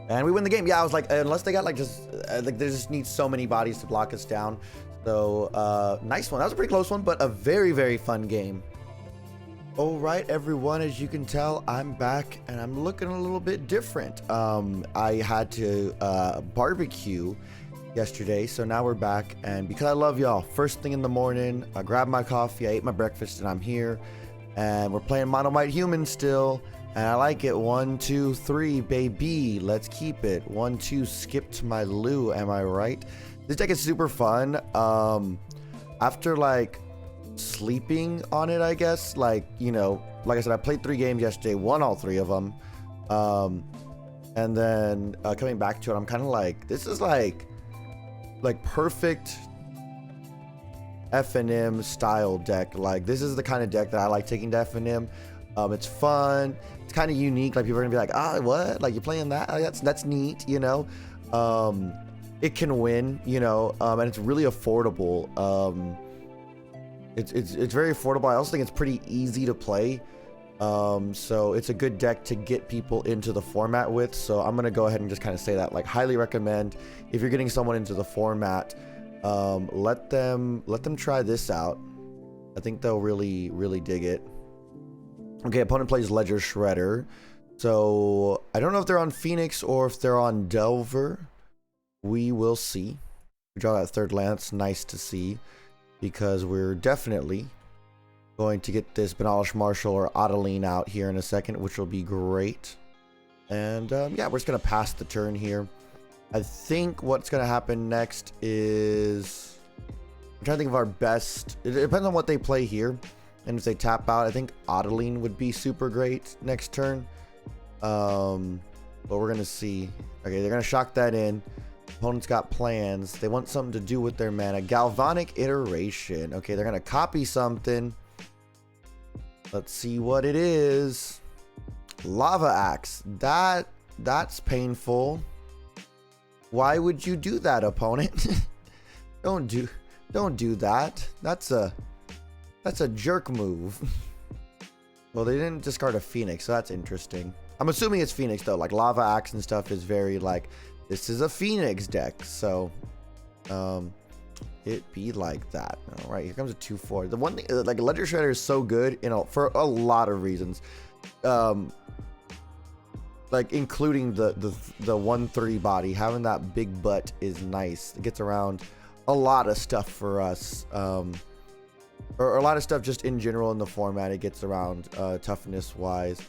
And we win the game. Yeah, I was like, unless they got like just, like they just need so many bodies to block us down. So, nice one. That was a pretty close one, but a very, very fun game. All right, everyone, as you can tell, I'm back and I'm looking a little bit different. I had to barbecue yesterday, so now we're back, and because I love y'all, first thing in the morning, I grabbed my coffee, I ate my breakfast, and I'm here, and we're playing Mono White Human still, and I like it. 1, 2, 3, baby, let's keep it. 1, 2, skip to my Lou, am I right? This deck is super fun. After like sleeping on it, I guess, like, you know, like I said, I played 3 games yesterday, won all 3 of them, and then coming back to it, I'm kind of like, this is like perfect FNM style deck. Like, this is the kind of deck that I like taking to FNM. It's fun, it's kind of unique, like people are gonna be like, ah, what, like you're playing that? That's neat, you know. It can win, you know, and it's really affordable. It's very affordable. I also think it's pretty easy to play. So it's a good deck to get people into the format with. So I'm gonna go ahead and just kind of say that, like, highly recommend if you're getting someone into the format. Let them try this out. I think they'll really dig it. Okay, opponent plays Ledger Shredder. So I don't know if they're on Phoenix or if they're on Delver. We will see. We draw that third lance. Nice to see, because we're definitely going to get this Benalish Marshall or Adeline out here in a second, which will be great. And yeah, we're just gonna pass the turn here. I think what's gonna happen next is, I'm trying to think of our best. It depends on what they play here, and if they tap out, I think Adeline would be super great next turn. But we're gonna see. Okay, they're gonna shock that in. Opponent's got plans. They want something to do with their mana. Galvanic Iteration. Okay, they're gonna copy something. Let's see what it is. Lava Axe. That's painful. Why would you do that, opponent? Don't do that. That's a jerk move. Well, they didn't discard a Phoenix, so that's interesting. I'm assuming it's Phoenix though. Like, Lava Axe and stuff is very like, this is a Phoenix deck, so it be like that. All right, here comes a 2/4. The one thing, like, Ledger Shredder is so good, you know, for a lot of reasons. Like, including the 1/3 body, having that big butt is nice. It gets around a lot of stuff for us, or a lot of stuff just in general in the format. It gets around toughness wise.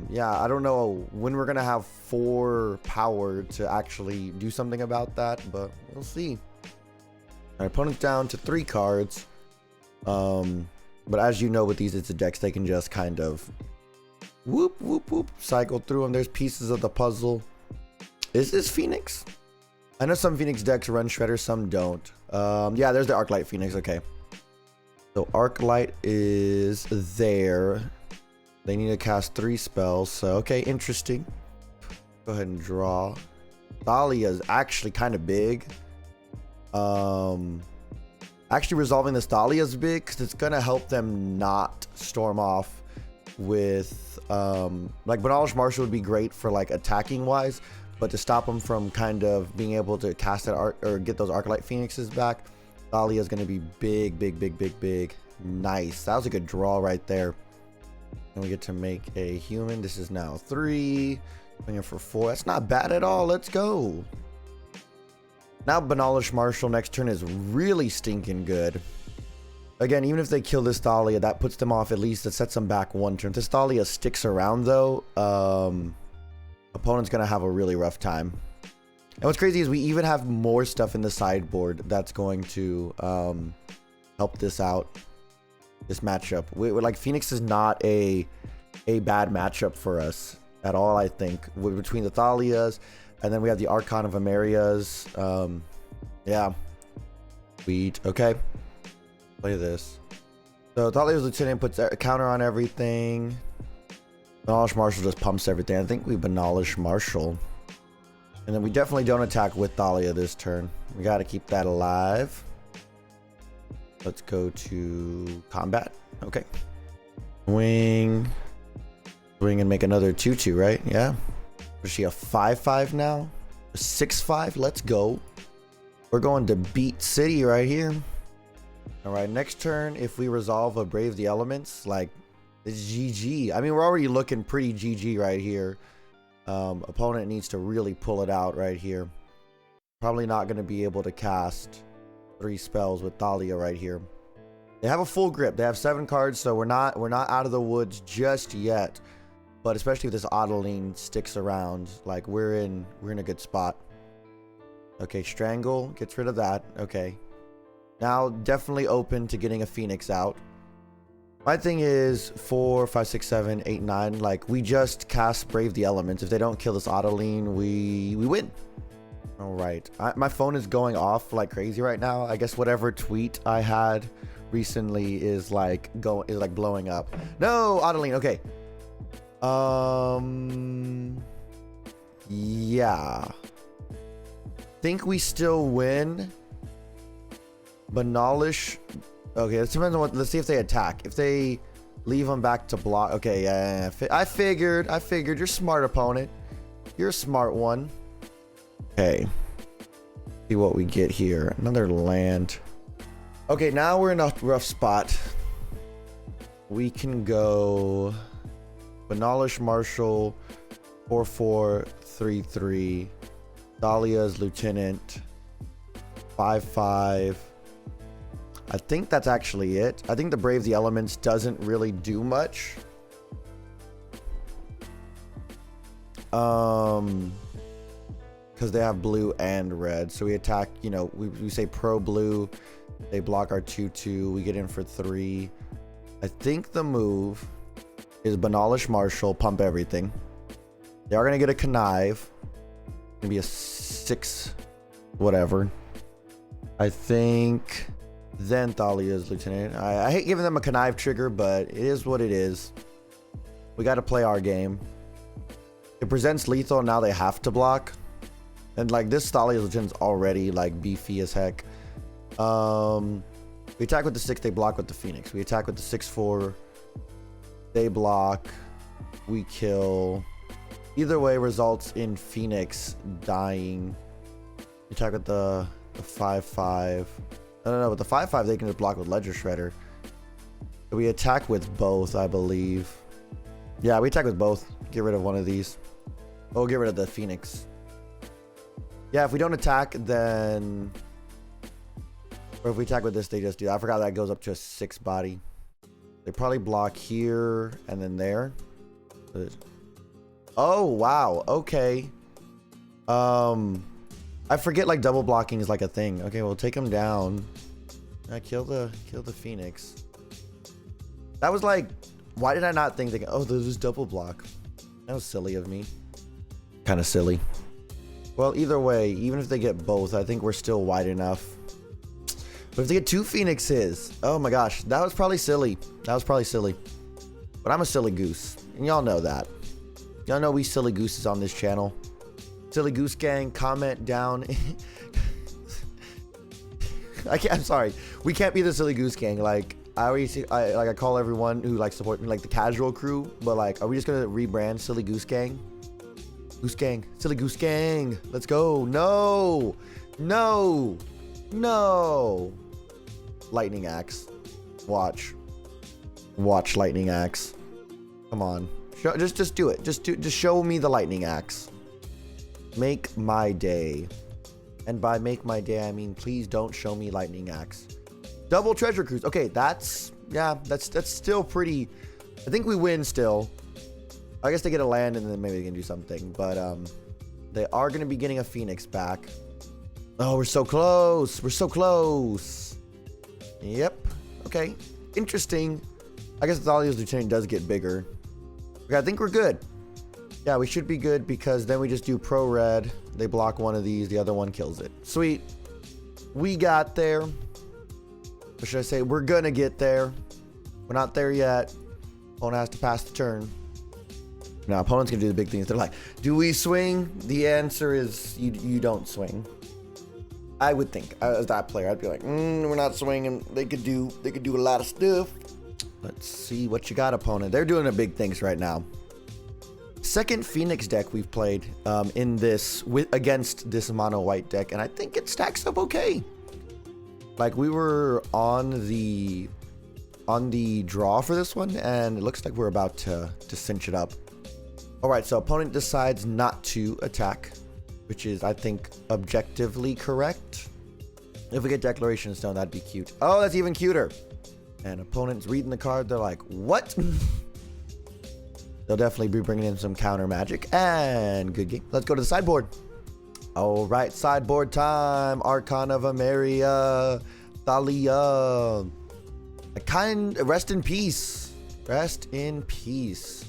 Yeah, I don't know when we're gonna have 4 power to actually do something about that, but we'll see. Our opponent's down to 3 cards. But as you know, with these Izzet decks, they can just kind of whoop whoop whoop cycle through them. There's pieces of the puzzle. Is this Phoenix? I know some Phoenix decks run Shredder, some don't. Yeah, there's the Arclight Phoenix. Okay, so Arclight is there. They need to cast 3 spells. So okay, interesting. Go ahead and draw. Thalia is actually kind of big. Actually resolving this Thalia is big because it's gonna help them not storm off with like, Benalish Marshall would be great for like attacking wise, but to stop them from kind of being able to cast that art or get those Arclight Phoenixes back, Thalia is gonna be big. Nice. That was a good draw right there. And we get to make a human. This is now 3. Swinging for 4. That's not bad at all. Let's go. Now Benalish Marshall next turn is really stinking good. Again, even if they kill this Thalia, that puts them off at least. That sets them back 1 turn. If this Thalia sticks around though, opponent's gonna have a really rough time. And what's crazy is we even have more stuff in the sideboard that's going to help this out. This matchup, we're like, Phoenix is not a bad matchup for us at all. I think between the Thalias, and then we have the Archon of Amerias. Yeah, sweet. Okay, play this. So Thalia's Lieutenant puts a counter on everything. Benalish Marshall just pumps everything. I think we Benalish Marshall, and then we definitely don't attack with Thalia this turn. We got to keep that alive. Let's go to combat. Okay. Swing and make another 2/2, right? Yeah. Is she a 5/5 now? A 6/5? Let's go. We're going to beat City right here. All right, next turn, if we resolve a Brave the Elements, like, it's GG. I mean, we're already looking pretty GG right here. Opponent needs to really pull it out right here. Probably not going to be able to cast 3 spells with Thalia right here. They have a full grip. They have 7 cards, so we're not out of the woods just yet. But especially if this Adeline sticks around, like, we're in a good spot. Okay, Strangle gets rid of that. Okay, now definitely open to getting a Phoenix out. My thing is 4, 5, 6, 7, 8, 9. Like, we just cast Brave the Elements. If they don't kill this Adeline, we win. All right, my phone is going off like crazy right now. I guess whatever tweet I had recently is like blowing up. No, Adeline. Okay. Yeah. Think we still win. Benalish. Okay, let's depend on what. Let's see if they attack. If they Leave him back to block. Okay, yeah. I figured. You're a smart opponent. You're a smart one. Okay. See what we get here. Another land. Okay, now we're in a rough spot. We can go Banalish Marshal, 4/4/3/3. Dahlia's Lieutenant, 5/5. I think that's actually it. I think the Brave the Elements doesn't really do much. Because they have blue and red. So we attack, you know, we say pro blue. They block our 2/2. We get in for 3. I think the move is Banalish Marshal, pump everything. They are going to get a Connive. Gonna be a 6 whatever. I think then Thalia's Lieutenant. I hate giving them a Connive trigger, but it is what it is. We got to play our game. It presents lethal, now they have to block. And like this Thalia's Lieutenant's already like beefy as heck. We attack with the 6, they block with the Phoenix. We attack with the 6/4, they block, we kill. Either way results in Phoenix dying. We attack with the 5/5. No, with the 5/5 they can just block with Ledger Shredder. So we attack with both, I believe. Yeah, we attack with both. Get rid of one of these. Oh, get rid of the Phoenix. Yeah, if we don't attack, then... Or if we attack with this, they just do that. I forgot that goes up to a 6 body. They probably block here and then there. Oh, wow. Okay. I forget like double blocking is like a thing. Okay, we'll take him down. Kill the Phoenix. That was like, why did I not think that? Oh, there's this double block. That was silly of me. Kind of silly. Well, either way, even if they get both, I think we're still wide enough. But if they get 2 Phoenixes, oh my gosh, that was probably silly. That was probably silly. But I'm a silly goose, and y'all know that. Y'all know we silly gooses on this channel. Silly Goose Gang, comment down. I'm sorry. We can't be the Silly Goose Gang. Like I call everyone who like support me like the casual crew, but like, are we just gonna rebrand Silly Goose Gang? Goose Gang, Silly Goose Gang. Let's go. No, no, no. Lightning Axe. Watch Lightning Axe. Come on. Just do it. Just show me the Lightning Axe. Make my day. And by make my day, I mean please don't show me Lightning Axe. Double Treasure Cruise. Okay, that's still pretty. I think we win still. I guess they get a land and then maybe they can do something. But they are going to be getting a Phoenix back. Oh, we're so close. We're so close. Yep. Okay. Interesting. I guess Thalia's Lieutenant does get bigger. Okay, I think we're good. Yeah, we should be good because then we just do pro red. They block one of these. The other one kills it. Sweet. We got there. Or should I say we're going to get there. We're not there yet. Opponent has to pass the turn. Now, opponents can do the big things. They're like, do we swing? The answer is you don't swing. I would think as that player, I'd be like, we're not swinging. They could do a lot of stuff. Let's see what you got, opponent. They're doing the big things right now. Second Phoenix deck we've played in this against this mono white deck, and I think it stacks up okay. Like we were on the draw for this one, and it looks like we're about to cinch it up. All right, so opponent decides not to attack, which is, I think, objectively correct. If we get Declaration Stone, that'd be cute. Oh, that's even cuter. And opponent's reading the card. They're like, what? They'll definitely be bringing in some counter magic. And good game. Let's go to the sideboard. All right, sideboard time. Archon of Ameria. Thalia. Rest in peace. Rest in peace.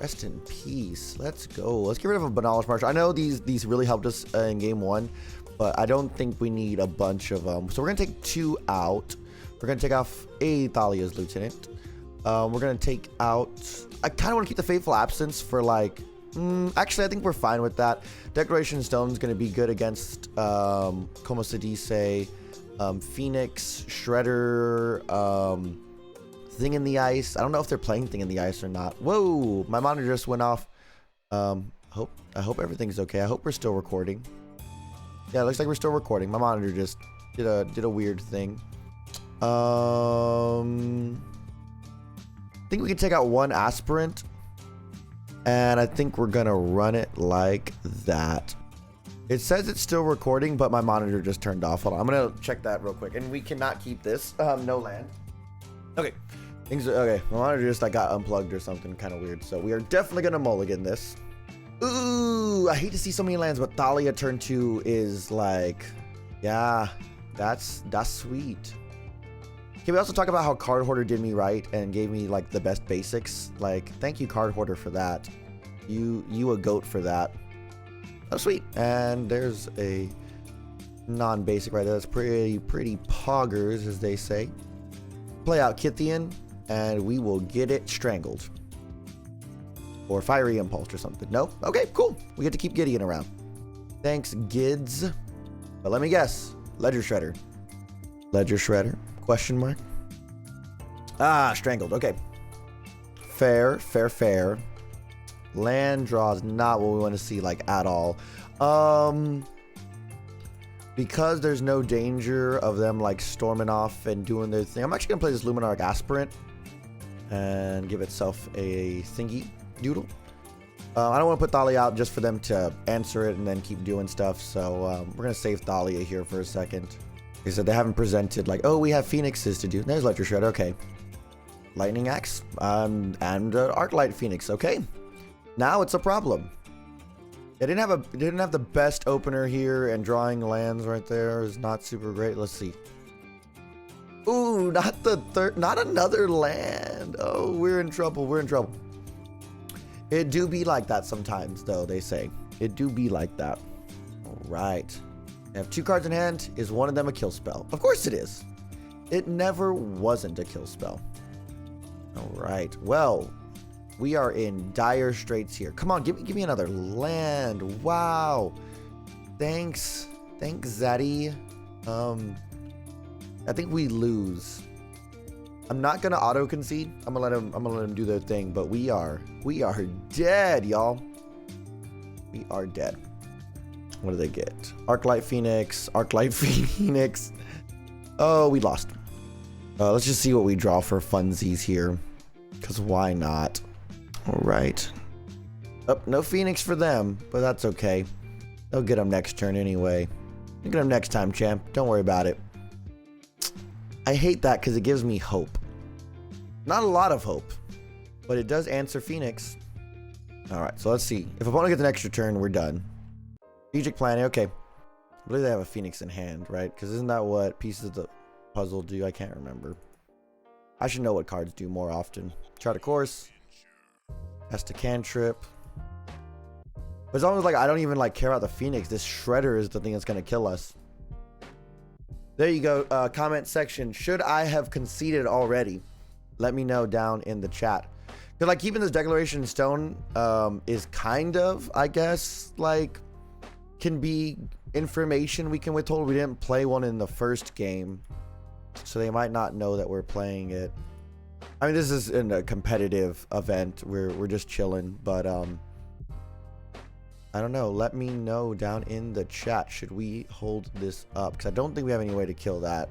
Rest in peace. Let's go. Let's get rid of a Banalish Marshal. I know these really helped us in game 1, but I don't think we need a bunch of them. So we're going to take 2 out. We're going to take off a Thalia's Lieutenant. We're going to take out... I kind of want to keep the Fateful Absence for like... actually, I think we're fine with that. Declaration Stone is going to be good against 𝐂𝐚𝐬𝐿, Phoenix, Shredder, Thing in the Ice. I don't know if they're playing Thing in the Ice or not. Whoa, my monitor just went off. I hope everything's okay. I hope we're still recording. Yeah, it looks like we're still recording. My monitor just did a weird thing. I think we can take out one aspirant, and I think we're gonna run it like that. It says it's still recording, but my monitor just turned off. Hold on, I'm gonna check that real quick. And we cannot keep this. No land. Okay, things are okay. My monitor just like got unplugged or something kind of weird. So we are definitely gonna mulligan this. Ooh, I hate to see so many lands, but Thalia turn 2 is like, yeah, that's sweet. Can we also talk about how Card Hoarder did me right and gave me like the best basics? Like, thank you, Card Hoarder, for that. You a goat for that. Oh, sweet. And there's a non-basic right there. That's pretty poggers, as they say. Play out Kythian, and we will get it strangled. Or Fiery Impulse or something. No? Okay, cool. We get to keep Gideon around. Thanks, Gids. But let me guess. Ledger Shredder. Ledger Shredder? Question mark? Ah, strangled. Okay. Fair. Land draw is not what we want to see, like, at all. Because there's no danger of them, like, storming off and doing their thing, I'm actually going to play this Luminarch Aspirant and give itself a thingy doodle. I don't want to put Thalia out just for them to answer it and then keep doing stuff, so we're going to save Thalia here for a second. Like I said, they haven't presented, like, oh, we have Phoenixes to do. There's Ledger Shredder, okay. Lightning Axe, and Arclight Phoenix, okay. Now it's a problem. They didn't have the best opener here, and drawing lands right there is not super great. Let's see. Ooh, not another land. Oh, we're in trouble. It do be like that sometimes, though, they say. It do be like that. All right. I have 2 cards in hand. Is one of them a kill spell? Of course it is. It never wasn't a kill spell. All right. Well, we are in dire straits here. Come on, give me another land. Wow. Thanks, Zaddy. I think we lose. I'm not gonna auto concede. I'm gonna let him do their thing. But we are dead, y'all. We are dead. What do they get? Arclight Phoenix. Oh, we lost. Let's just see what we draw for funsies here, because why not? All right. Oh, no Phoenix for them, but that's okay. They'll get them next turn anyway. You'll get them next time, champ. Don't worry about it. I hate that because it gives me hope. Not a lot of hope, but it does answer Phoenix. All right, so let's see. If opponent gets an extra turn, we're done. Strategic planning, okay. I believe they have a Phoenix in hand, right? Because isn't that what pieces of the puzzle do? I can't remember. I should know what cards do more often. Chart of Course. Estus Cantrip. But it's almost like I don't even like care about the Phoenix. This Shredder is the thing that's going to kill us. There you go. Comment section. Should I have conceded already? Let me know down in the chat. Because like keeping this Declaration in Stone is kind of, I guess, like can be information we can withhold. We didn't play one in the first game, so they might not know that we're playing it. I mean, this is in a competitive event. We're just chilling, but I don't know. Let me know down in the chat. Should we hold this up? Because I don't think we have any way to kill that,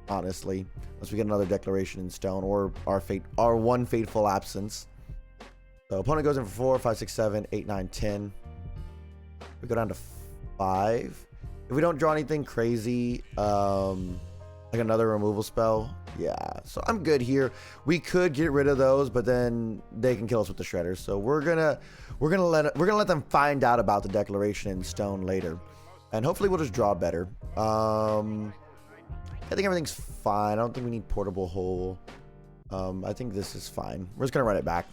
honestly, unless we get another Declaration in Stone or our one Fateful Absence. So opponent goes in for 4, 5, 6, 7, 8, 9, 10. We go down to 5. If we don't draw anything crazy, like another removal spell, yeah. So I'm good here. We could get rid of those, but then they can kill us with the Shredders. So we're gonna let them find out about the Declaration in Stone later, and hopefully we'll just draw better. I think everything's fine. I don't think we need Portable Hole. I think this is fine. We're just gonna run it back.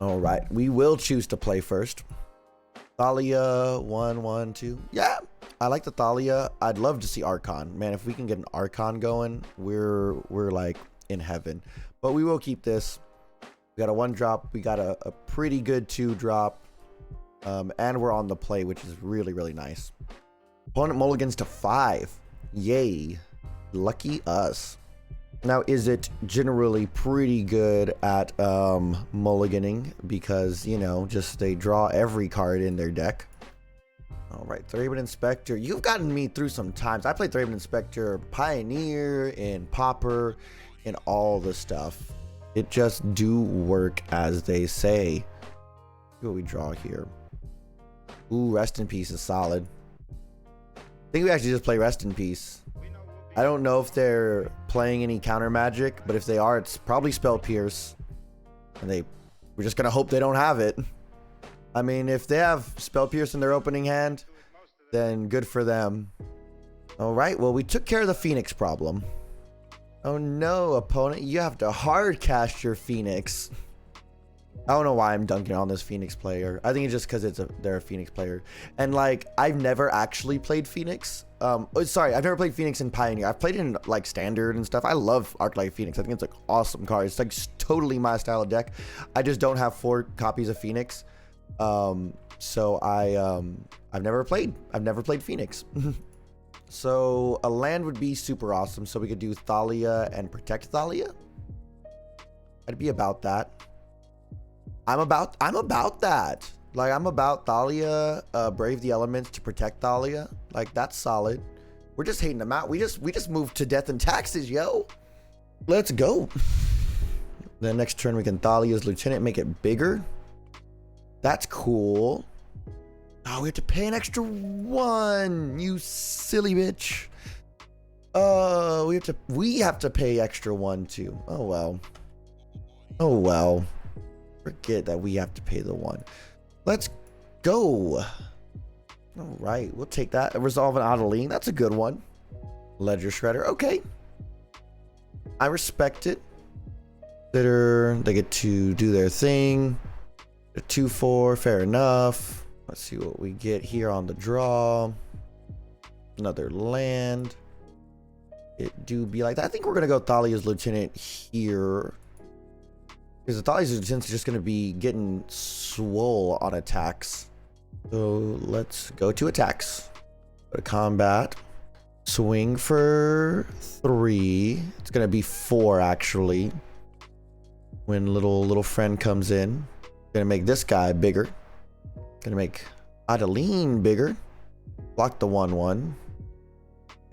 All right, we will choose to play first. Thalia, 1, 1, 2. Yeah, I like the Thalia. I'd love to see Archon. Man, if we can get an Archon going, we're like in heaven. But we will keep this. We got a 1-drop. We got a pretty good 2-drop. And we're on the play, which is really, really nice. Opponent mulligans to 5. Yay. Lucky us. Now, Izzet generally pretty good at mulliganing because, you know, just they draw every card in their deck. All right, Thraben Inspector. You've gotten me through some times. I played Thraben Inspector Pioneer and Pauper and all the stuff. It just do work as they say. See what we draw here. Ooh, Rest in Peace is solid. I think we actually just play Rest in Peace. I don't know if they're playing any counter magic, but if they are, it's probably Spell Pierce. And we're just gonna hope they don't have it. I mean, if they have Spell Pierce in their opening hand, then good for them. All right, well, we took care of the Phoenix problem. Oh no, opponent, you have to hard cast your Phoenix. I don't know why I'm dunking on this Phoenix player. I think it's just because they're a Phoenix player. And like, I've never actually played Phoenix. Sorry, I've never played Phoenix in Pioneer. I've played it in like Standard and stuff. I love Arclight Phoenix. I think it's like awesome card. It's like totally my style of deck. I just don't have 4 copies of Phoenix. So I've never played Phoenix. So a land would be super awesome. So we could do Thalia and protect Thalia. I'd be about that. I'm about that. Like, I'm about Thalia, Brave the Elements to protect Thalia. Like, that's solid. We're just hating them out. We just moved to Death and Taxes, yo. Let's go. The next turn we can Thalia's Lieutenant, make it bigger. That's cool. Oh, we have to pay an extra 1. You silly bitch. We have to pay extra 1 too. Oh well. Oh well. Forget that we have to pay the 1. Let's go. All right, we'll take that. Resolve an Adaline. That's a good one. Ledger Shredder. Okay. I respect it. They get to do their thing. 2/4, fair enough. Let's see what we get here on the draw. Another land. It do be like that. I think we're gonna go Thalia's Lieutenant here, because the Thalia's Lieutenant is just gonna be getting swole on attacks. So let's go to attacks. Go to combat. Swing for 3. It's gonna be 4 actually. When little friend comes in. Gonna make this guy bigger. Gonna make Adaline bigger. Block the 1/1.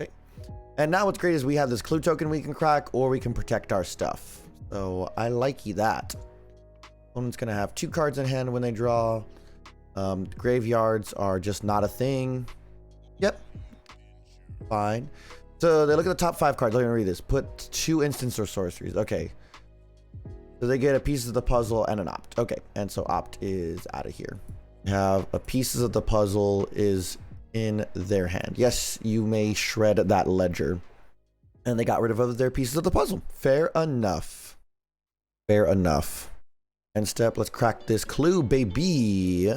Okay. And now what's great is we have this clue token we can crack, or we can protect our stuff. So I like that. Opponent's gonna have 2 cards in hand when they draw. Graveyards are just not a thing. Yep. Fine. So they look at the top 5 cards. Let me read this. Put 2 instants or sorceries. Okay. So they get a piece of the puzzle and an opt. Okay, and so opt is out of here. Have a pieces of the puzzle is in their hand. Yes, you may shred that ledger. And they got rid of their pieces of the puzzle. Fair enough. Fair enough. End step, let's crack this clue, baby.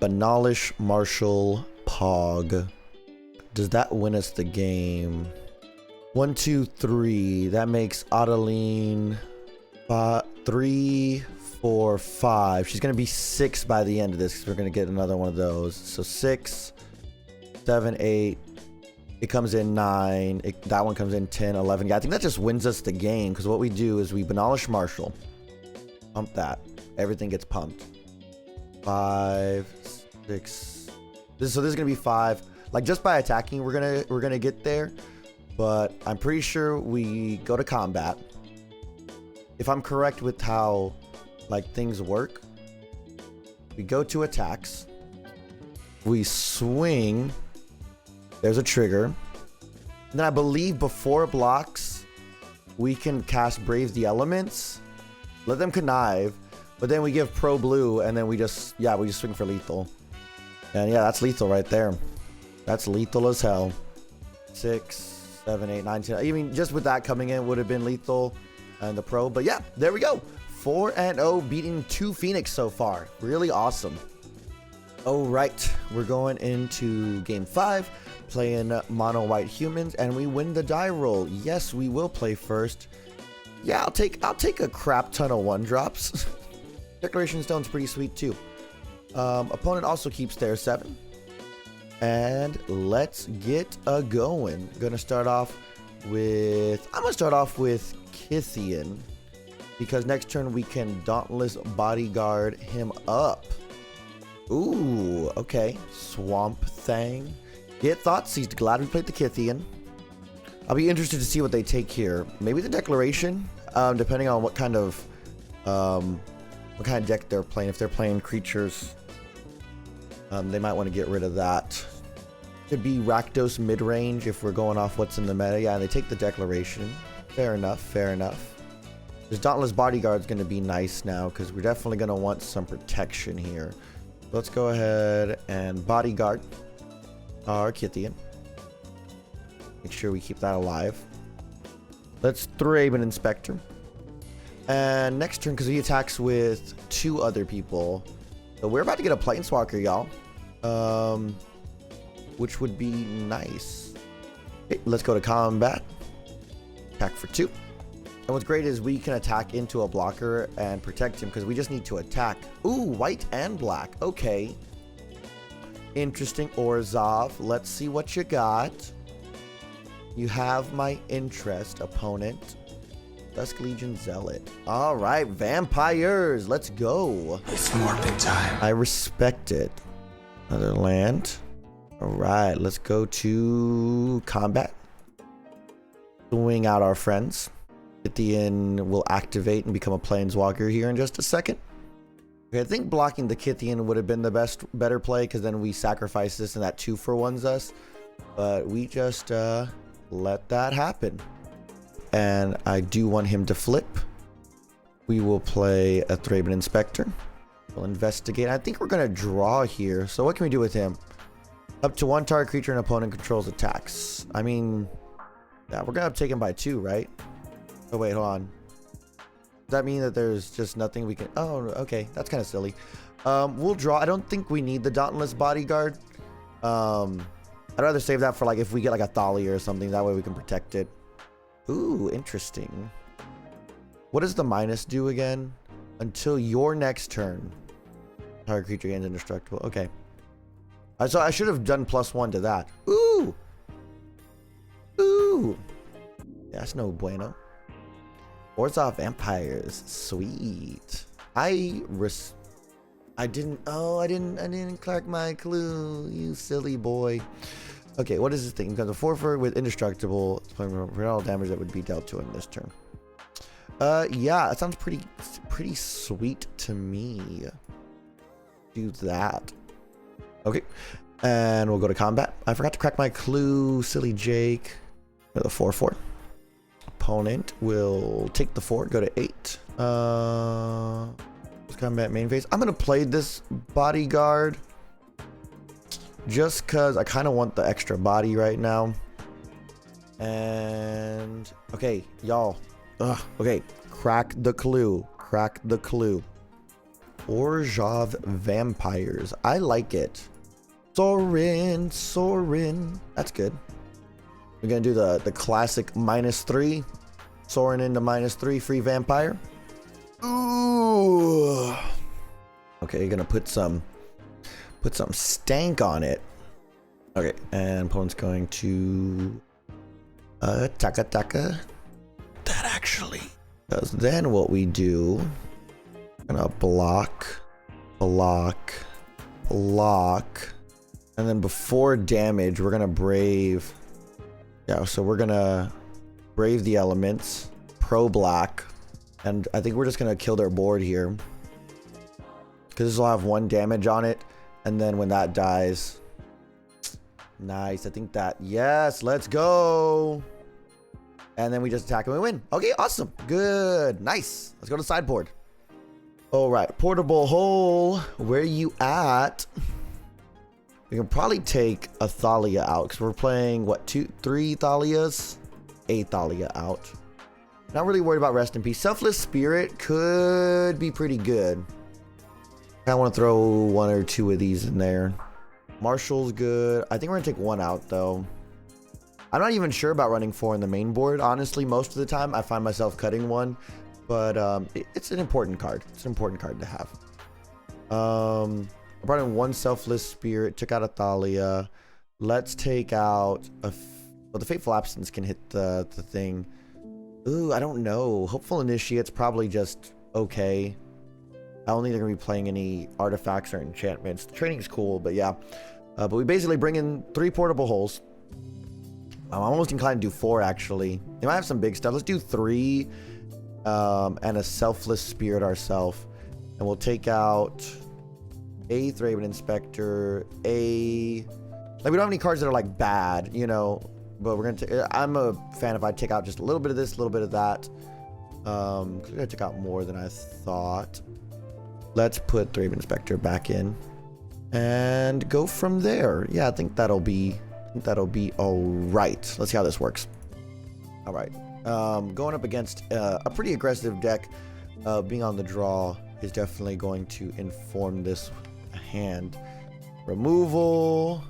Banalish Marshall Pog. Does that win us the game? 1, 2, 3. That makes Adaline 3, 4, 5. She's gonna be 6 by the end of this, because we're gonna get another one of those. So 6, 7, 8. It comes in 9. That one comes in 10, 11. Yeah, I think that just wins us the game, because what we do is we Banalish Marshall. Pump that. Everything gets pumped. 5, 6. So this is gonna be 5. Like, just by attacking, we're gonna get there. But I'm pretty sure we go to combat. If I'm correct with how like things work, we go to attacks. We swing. There's a trigger. And then I believe before it blocks, we can cast Brave the Elements. Let them connive. But then we give Pro Blue, and then we just swing for lethal. And yeah, that's lethal right there. That's lethal as hell. 6, 7, 8, 9, 10. I mean, just with that coming in would have been lethal and the pro. But yeah, there we go. 4-0, beating 2 Phoenix so far. Really awesome. All right, we're going into game 5, playing mono white humans, and we win the die roll. Yes, we will play first. Yeah, I'll take a crap ton of 1-drops. Declaration Stone's pretty sweet too. Opponent also keeps their 7. And let's get a going. Gonna start off with... I'm gonna start off with 𝐂𝐚𝐬𝐮, because next turn we can Dauntless Bodyguard him up. Ooh, okay. Swamp Thang. Get thoughts. He's glad we played the 𝐂𝐚𝐬𝐮. I'll be interested to see what they take here. Maybe the Declaration, depending on what kind of deck they're playing. If they're playing creatures, they might want to get rid of that. Could be Rakdos mid-range if we're going off what's in the meta. Yeah, they take the Declaration. Fair enough, fair enough. This Dauntless Bodyguard's going to be nice now, because we're definitely going to want some protection here. Let's go ahead and Bodyguard our 𝐂𝐚𝐬𝐮. Make sure we keep that alive. Let's Thraben Inspector. And next turn, because he attacks with 2 other people, so we're about to get a Planeswalker, y'all. Which would be nice. Okay, let's go to combat. Attack for 2. And what's great is we can attack into a blocker and protect him, because we just need to attack. Ooh, white and black. Okay. Interesting, Orzhov. Let's see what you got. You have my interest, opponent. Dusk Legion Zealot. All right, vampires. Let's go. It's morphin' time. I respect it. Another land. All right, let's go to combat. Swing out our friends. 𝐂𝐚𝐬𝐮 will activate and become a planeswalker here in just a second. Okay, I think blocking the 𝐂𝐚𝐬𝐮 would have been the better play, because then we sacrifice this and that 2-for-1s us. But we just let that happen. And I do want him to flip. We will play a Thraben Inspector. We'll investigate. I think we're going to draw here. So what can we do with him? Up to 1 target creature an opponent controls attacks. I mean, yeah, we're going to take him by 2, right? Oh, wait, hold on. Does that mean that there's just nothing we can... Oh, okay. That's kind of silly. We'll draw. I don't think we need the Dauntless Bodyguard. I'd rather save that for, like, if we get, like, a Thalia or something. That way we can protect it. Ooh, interesting. What does the minus do again? Until your next turn. Target creature gains indestructible. Okay. So I should have done +1 to that. Ooh! Ooh! That's no bueno. Orzhov Vampires. Sweet. I didn't crack my clue, you silly boy. Okay, what is this thing? Becomes a 4/4 with indestructible. For all damage that would be dealt to him this turn. Yeah, that sounds pretty sweet to me. Do that. Okay, and we'll go to combat. I forgot to crack my clue, silly Jake. With a 4/4. Opponent will take the 4, go to 8. Let's combat main phase. I'm gonna play this bodyguard just because I kind of want the extra body right now. And okay, y'all. Okay, crack the clue. Crack the clue. Orzhov Vampires. I like it. Sorin. That's good. We're gonna do the classic -3. Soaring into -3 free vampire. Ooh. Okay, you're gonna put some stank on it. Okay, and opponent's going to taka. That actually. Because then what we do, gonna block, and then before damage, we're gonna brave. Yeah, so we're gonna brave the elements, pro black, and I think we're just gonna kill their board here. Because this will have 1 damage on it, and then when that dies, nice. I think that, yes, let's go. And then we just attack and we win. Okay, awesome, good, nice. Let's go to sideboard. All right, portable hole, where you at? We can probably take a Thalia out because we're playing, what, 3 Thalias? A Thalia out. Not really worried about Rest in Peace. Selfless Spirit could be pretty good. I want to throw 1 or 2 of these in there. Marshall's good. I think we're going to take 1 out, though. I'm not even sure about running 4 in the main board. Honestly, most of the time, I find myself cutting 1. But it's an important card. It's an important card to have. I brought in 1 Selfless Spirit, took out a Thalia. Let's take out a But the Fateful Absence can hit the thing. Ooh, I don't know. Hopeful Initiate's probably just okay. I don't think they're going to be playing any artifacts or enchantments. The training's cool, but yeah. But we basically bring in 3 portable holes. I'm almost inclined to do 4, actually. They might have some big stuff. Let's do 3 and a Selfless Spirit ourselves. And we'll take out a Thraben Inspector, a... Like, we don't have any cards that are, like, bad, you know. But we're going to... I'm a fan if I take out just a little bit of this, a little bit of that. Because we're going to take out more than I thought. Let's put Thraben Inspector back in. And go from there. Yeah, I think that'll be all right. Let's see how this works. All right. Going up against a pretty aggressive deck, being on the draw is definitely going to inform this hand. Removal.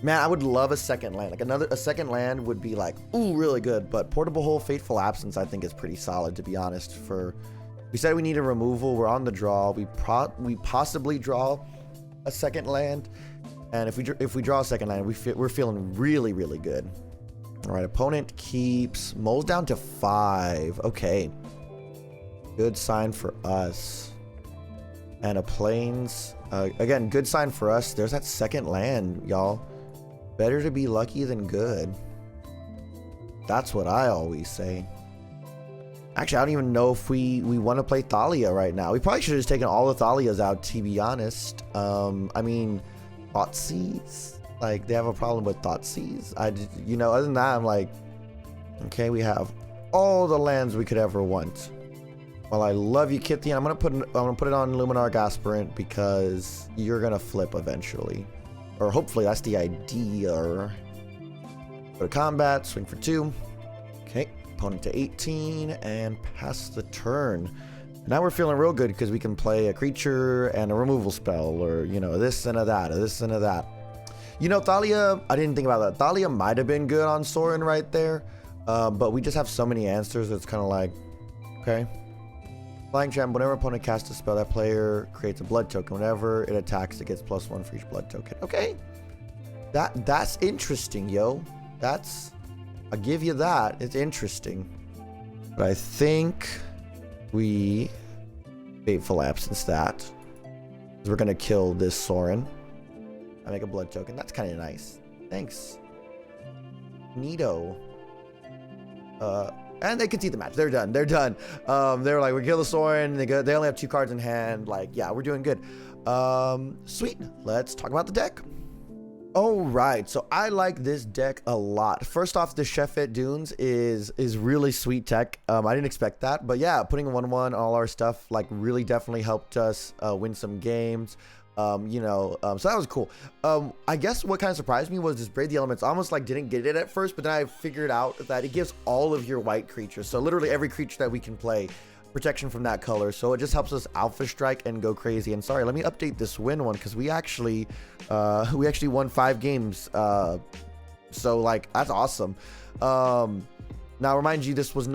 Man, I would love a second land. Like a second land would be like, ooh, really good. But Portable Hole, Fateful Absence, I think is pretty solid, to be honest. We said we need a removal. We're on the draw. We possibly draw a second land. And if we draw a second land, we're feeling really, really good. All right, opponent keeps moles down to 5. Okay, good sign for us. And a plains again, good sign for us. There's that second land, y'all. Better to be lucky than good. That's what I always say. Actually, I don't even know if we want to play Thalia right now. We probably should have just taken all the Thalias out, to be honest. I mean, Thoughtseize, like, they have a problem with Thoughtseize. You know, other than that, I'm like, okay, we have all the lands we could ever want. Well, I love you, Kithian. I'm gonna put it on Luminarch Aspirant because you're gonna flip eventually, or hopefully that's the idea. Go to combat, swing for 2. Okay, opponent to 18 and pass the turn. Now we're feeling real good because we can play a creature and a removal spell, or, you know, this and a that, or this and a that. You know, Thalia, I didn't think about that. Thalia might have been good on Sorin right there, but we just have so many answers. It's kind of like, okay. Flying Gem, whenever opponent casts a spell, that player creates a blood token. Whenever it attacks, it gets +1 for each blood token. Okay. That's interesting, yo. I'll give you that. It's interesting. But I think we Fateful Absence that. We're going to kill this Sorin. I make a blood token. That's kind of nice. Thanks. Neato. And they can see the match. They're done. They're like, we kill the Sorin. They only have 2 cards in hand. Like, yeah, we're doing good. Sweet. Let's talk about the deck. All right, so I like this deck a lot. First off, the Shefet Dunes is really sweet tech. I didn't expect that, but yeah, putting 1/1 on all our stuff like really definitely helped us win some games. You know, so that was cool. I guess what kind of surprised me was this Brave the Elements. I almost like didn't get it at first, but then I figured out that it gives all of your white creatures, so literally every creature that we can play, protection from that color. So it just helps us alpha strike and go crazy. And sorry, let me update this win one because we actually won 5 games. So like, that's awesome. Now remind you, this was in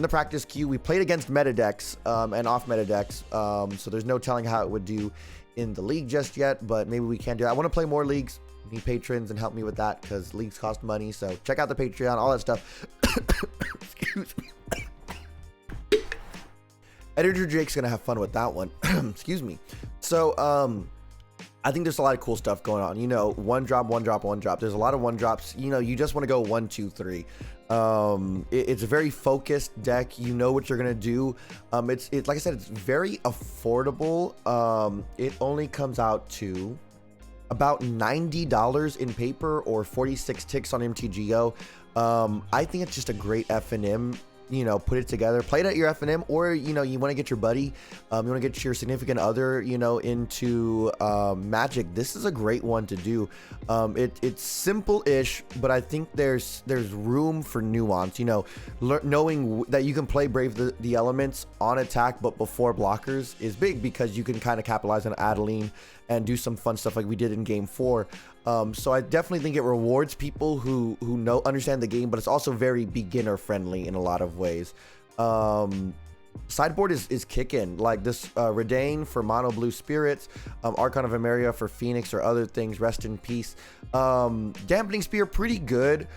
the practice queue. We played against meta decks and off meta decks. So there's no telling how it would do in the league just yet, but maybe we can do that. I want to play more leagues. Need patrons and help me with that because leagues cost money. So check out the Patreon, all that stuff. Excuse me. Editor Jake's gonna have fun with that one. Excuse me. So I think there's a lot of cool stuff going on. You know, 1 drop, 1 drop, 1 drop. There's a lot of 1 drops. You know, you just want to go 1, 2, 3. It's a very focused deck. You know what you're gonna do. It's like I said, it's very affordable. It only comes out to about $90 in paper or 46 ticks on MTGO. I think it's just a great FNM. You know, put it together, play it at your FNM, or, you know, you want to get your buddy, you want to get your significant other, you know, into Magic. This is a great one to do. It's simple-ish, but I think there's room for nuance. You know, knowing that you can play Brave the Elements on attack, but before blockers is big because you can kind of capitalize on Adeline and do some fun stuff like we did in Game 4. So I definitely think it rewards people who understand the game, but it's also very beginner friendly in a lot of ways. Sideboard is kicking. Like this Redain for mono blue spirits, Archon of Emeria for Phoenix or other things, rest in peace. Dampening Spear, pretty good.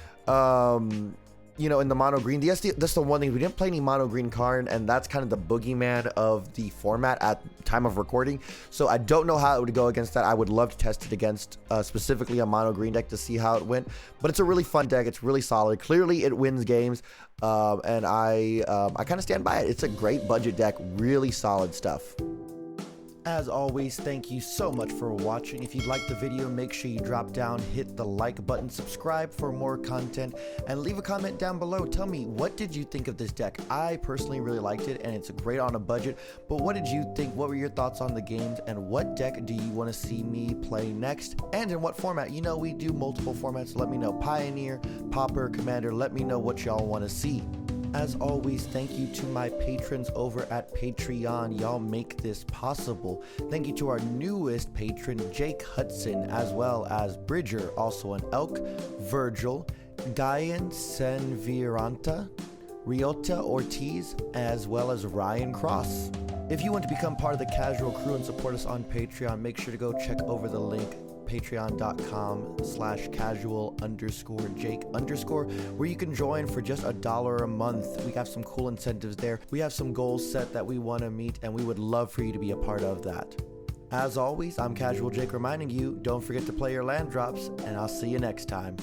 You know, in the mono green, that's the one thing, we didn't play any mono green Karn, and that's kind of the boogeyman of the format at time of recording. So I don't know how it would go against that. I would love to test it against specifically a mono green deck to see how it went, but it's a really fun deck. It's really solid. Clearly it wins games, and I kind of stand by it. It's a great budget deck, really solid stuff. As always, thank you so much for watching. If you liked the video, make sure you drop down, hit the like button, subscribe for more content, and leave a comment down below. Tell me, what did you think of this deck? I personally really liked it, and it's great on a budget, but what did you think? What were your thoughts on the games, and what deck do you want to see me play next, and in what format? You know, we do multiple formats, so let me know. Pioneer, Pauper, Commander, let me know what y'all want to see. As always, thank you to my patrons over at Patreon. Y'all make this possible. Thank you to our newest patron, Jake Hudson, as well as Bridger, also an elk, Virgil, 𝐂𝐚𝐬𝐿𝐮𝐵, Ryota Ortiz, as well as Ryan Cross. If you want to become part of the casual crew and support us on Patreon, make sure to go check over the link, patreon.com/casual_Jake_, where you can join for just $1 a month. We have some cool incentives there. We have some goals set that we want to meet, and we would love for you to be a part of that. As always, I'm Casual Jake reminding you, don't forget to play your land drops, and I'll see you next time.